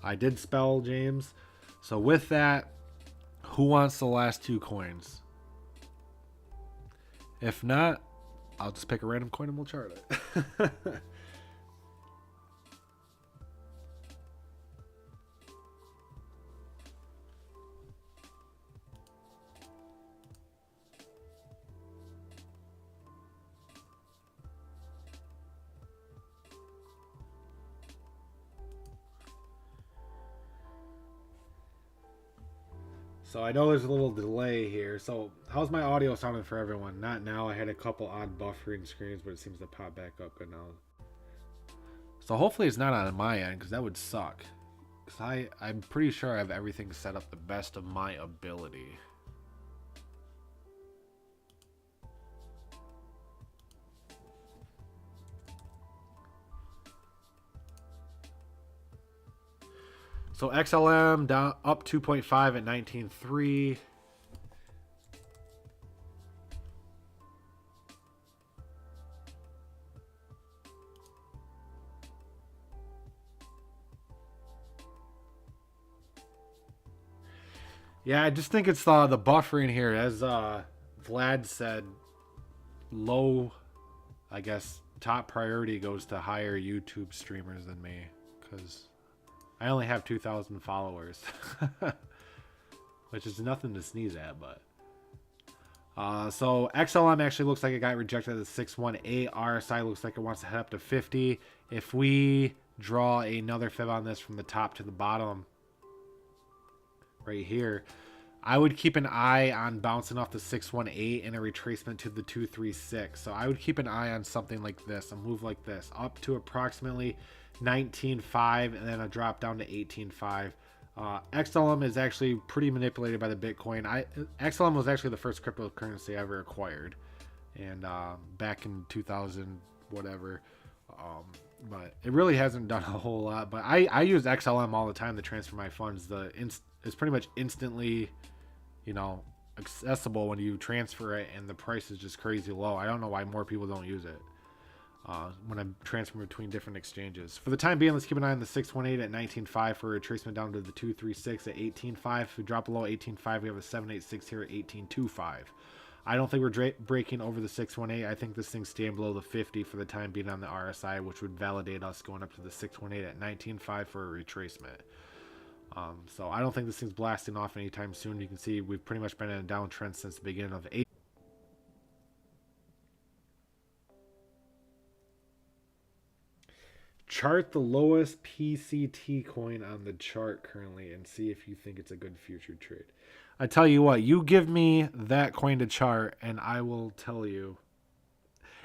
I did spell James. So with that, who wants the last 2 coins? If not, I'll just pick a random coin and we'll chart it. So I know there's a little delay here. So how's my audio sounding for everyone? Not now. I had a couple odd buffering screens, but it seems to pop back up good now. So hopefully it's not on my end because that would suck. Because I'm pretty sure I have everything set up the best of my ability. So XLM down up 2.5 at 19.3. Yeah, I just think it's the buffering here. As Vlad said, low, I guess, top priority goes to higher YouTube streamers than me. Because I only have 2,000 followers. Which is nothing to sneeze at, but... so XLM actually looks like it got rejected at 618. RSI looks like it wants to head up to 50. If we draw another fib on this from the top to the bottom, right here, I would keep an eye on bouncing off the 618 and a retracement to the 236. So I would keep an eye on something like this, a move like this, up to approximately 19.5 and then a drop down to 18.5. XLM is actually pretty manipulated by the Bitcoin. XLM was actually the first cryptocurrency I ever acquired, and back in 2000 whatever. But it really hasn't done a whole lot. But I use XLM all the time to transfer my funds. It's pretty much instantly, accessible when you transfer it, and the price is just crazy low. I don't know why more people don't use it when I'm transferring between different exchanges. For the time being, let's keep an eye on the 618 at 19.5 for a retracement down to the 236 at 18.5. If we drop below 18.5, we have a 786 here at 18.25. I don't think we're breaking over the 618. I think this thing's staying below the 50 for the time being on the RSI, which would validate us going up to the 618 at 19.5 for a retracement. So I don't think this thing's blasting off anytime soon. You can see we've pretty much been in a downtrend since the beginning of 8. Chart the lowest PCT coin on the chart currently and see if you think it's a good future trade. I tell you what, you give me that coin to chart and I will tell you.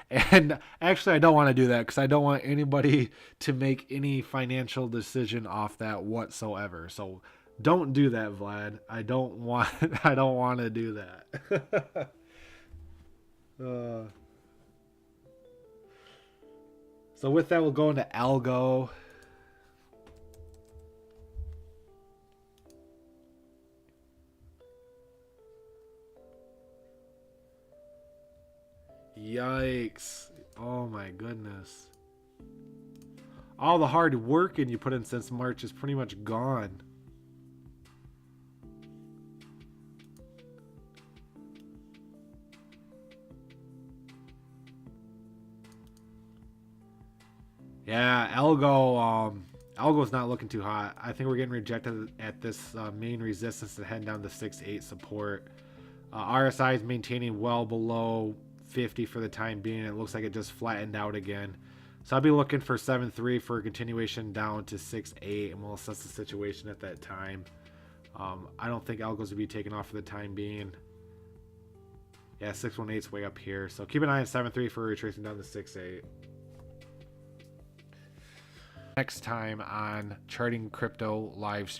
And actually, I don't want to do that because I don't want anybody to make any financial decision off that whatsoever. So don't do that, Vlad. I don't want to do that. So with that, we'll go into Algo. Yikes. Oh my goodness. All the hard work you put in since March is pretty much gone. Yeah, Algo's not looking too hot. I think we're getting rejected at this main resistance and heading down to 6.8 support. RSI is maintaining well below 50 for the time being. It looks like it just flattened out again. So I'll be looking for 7.3 for a continuation down to 6.8, and we'll assess the situation at that time. I don't think Algo's will be taken off for the time being. Yeah, 618 is way up here. So keep an eye on 7.3 for retracing down to 6.8. Next time on Charting Crypto live stream.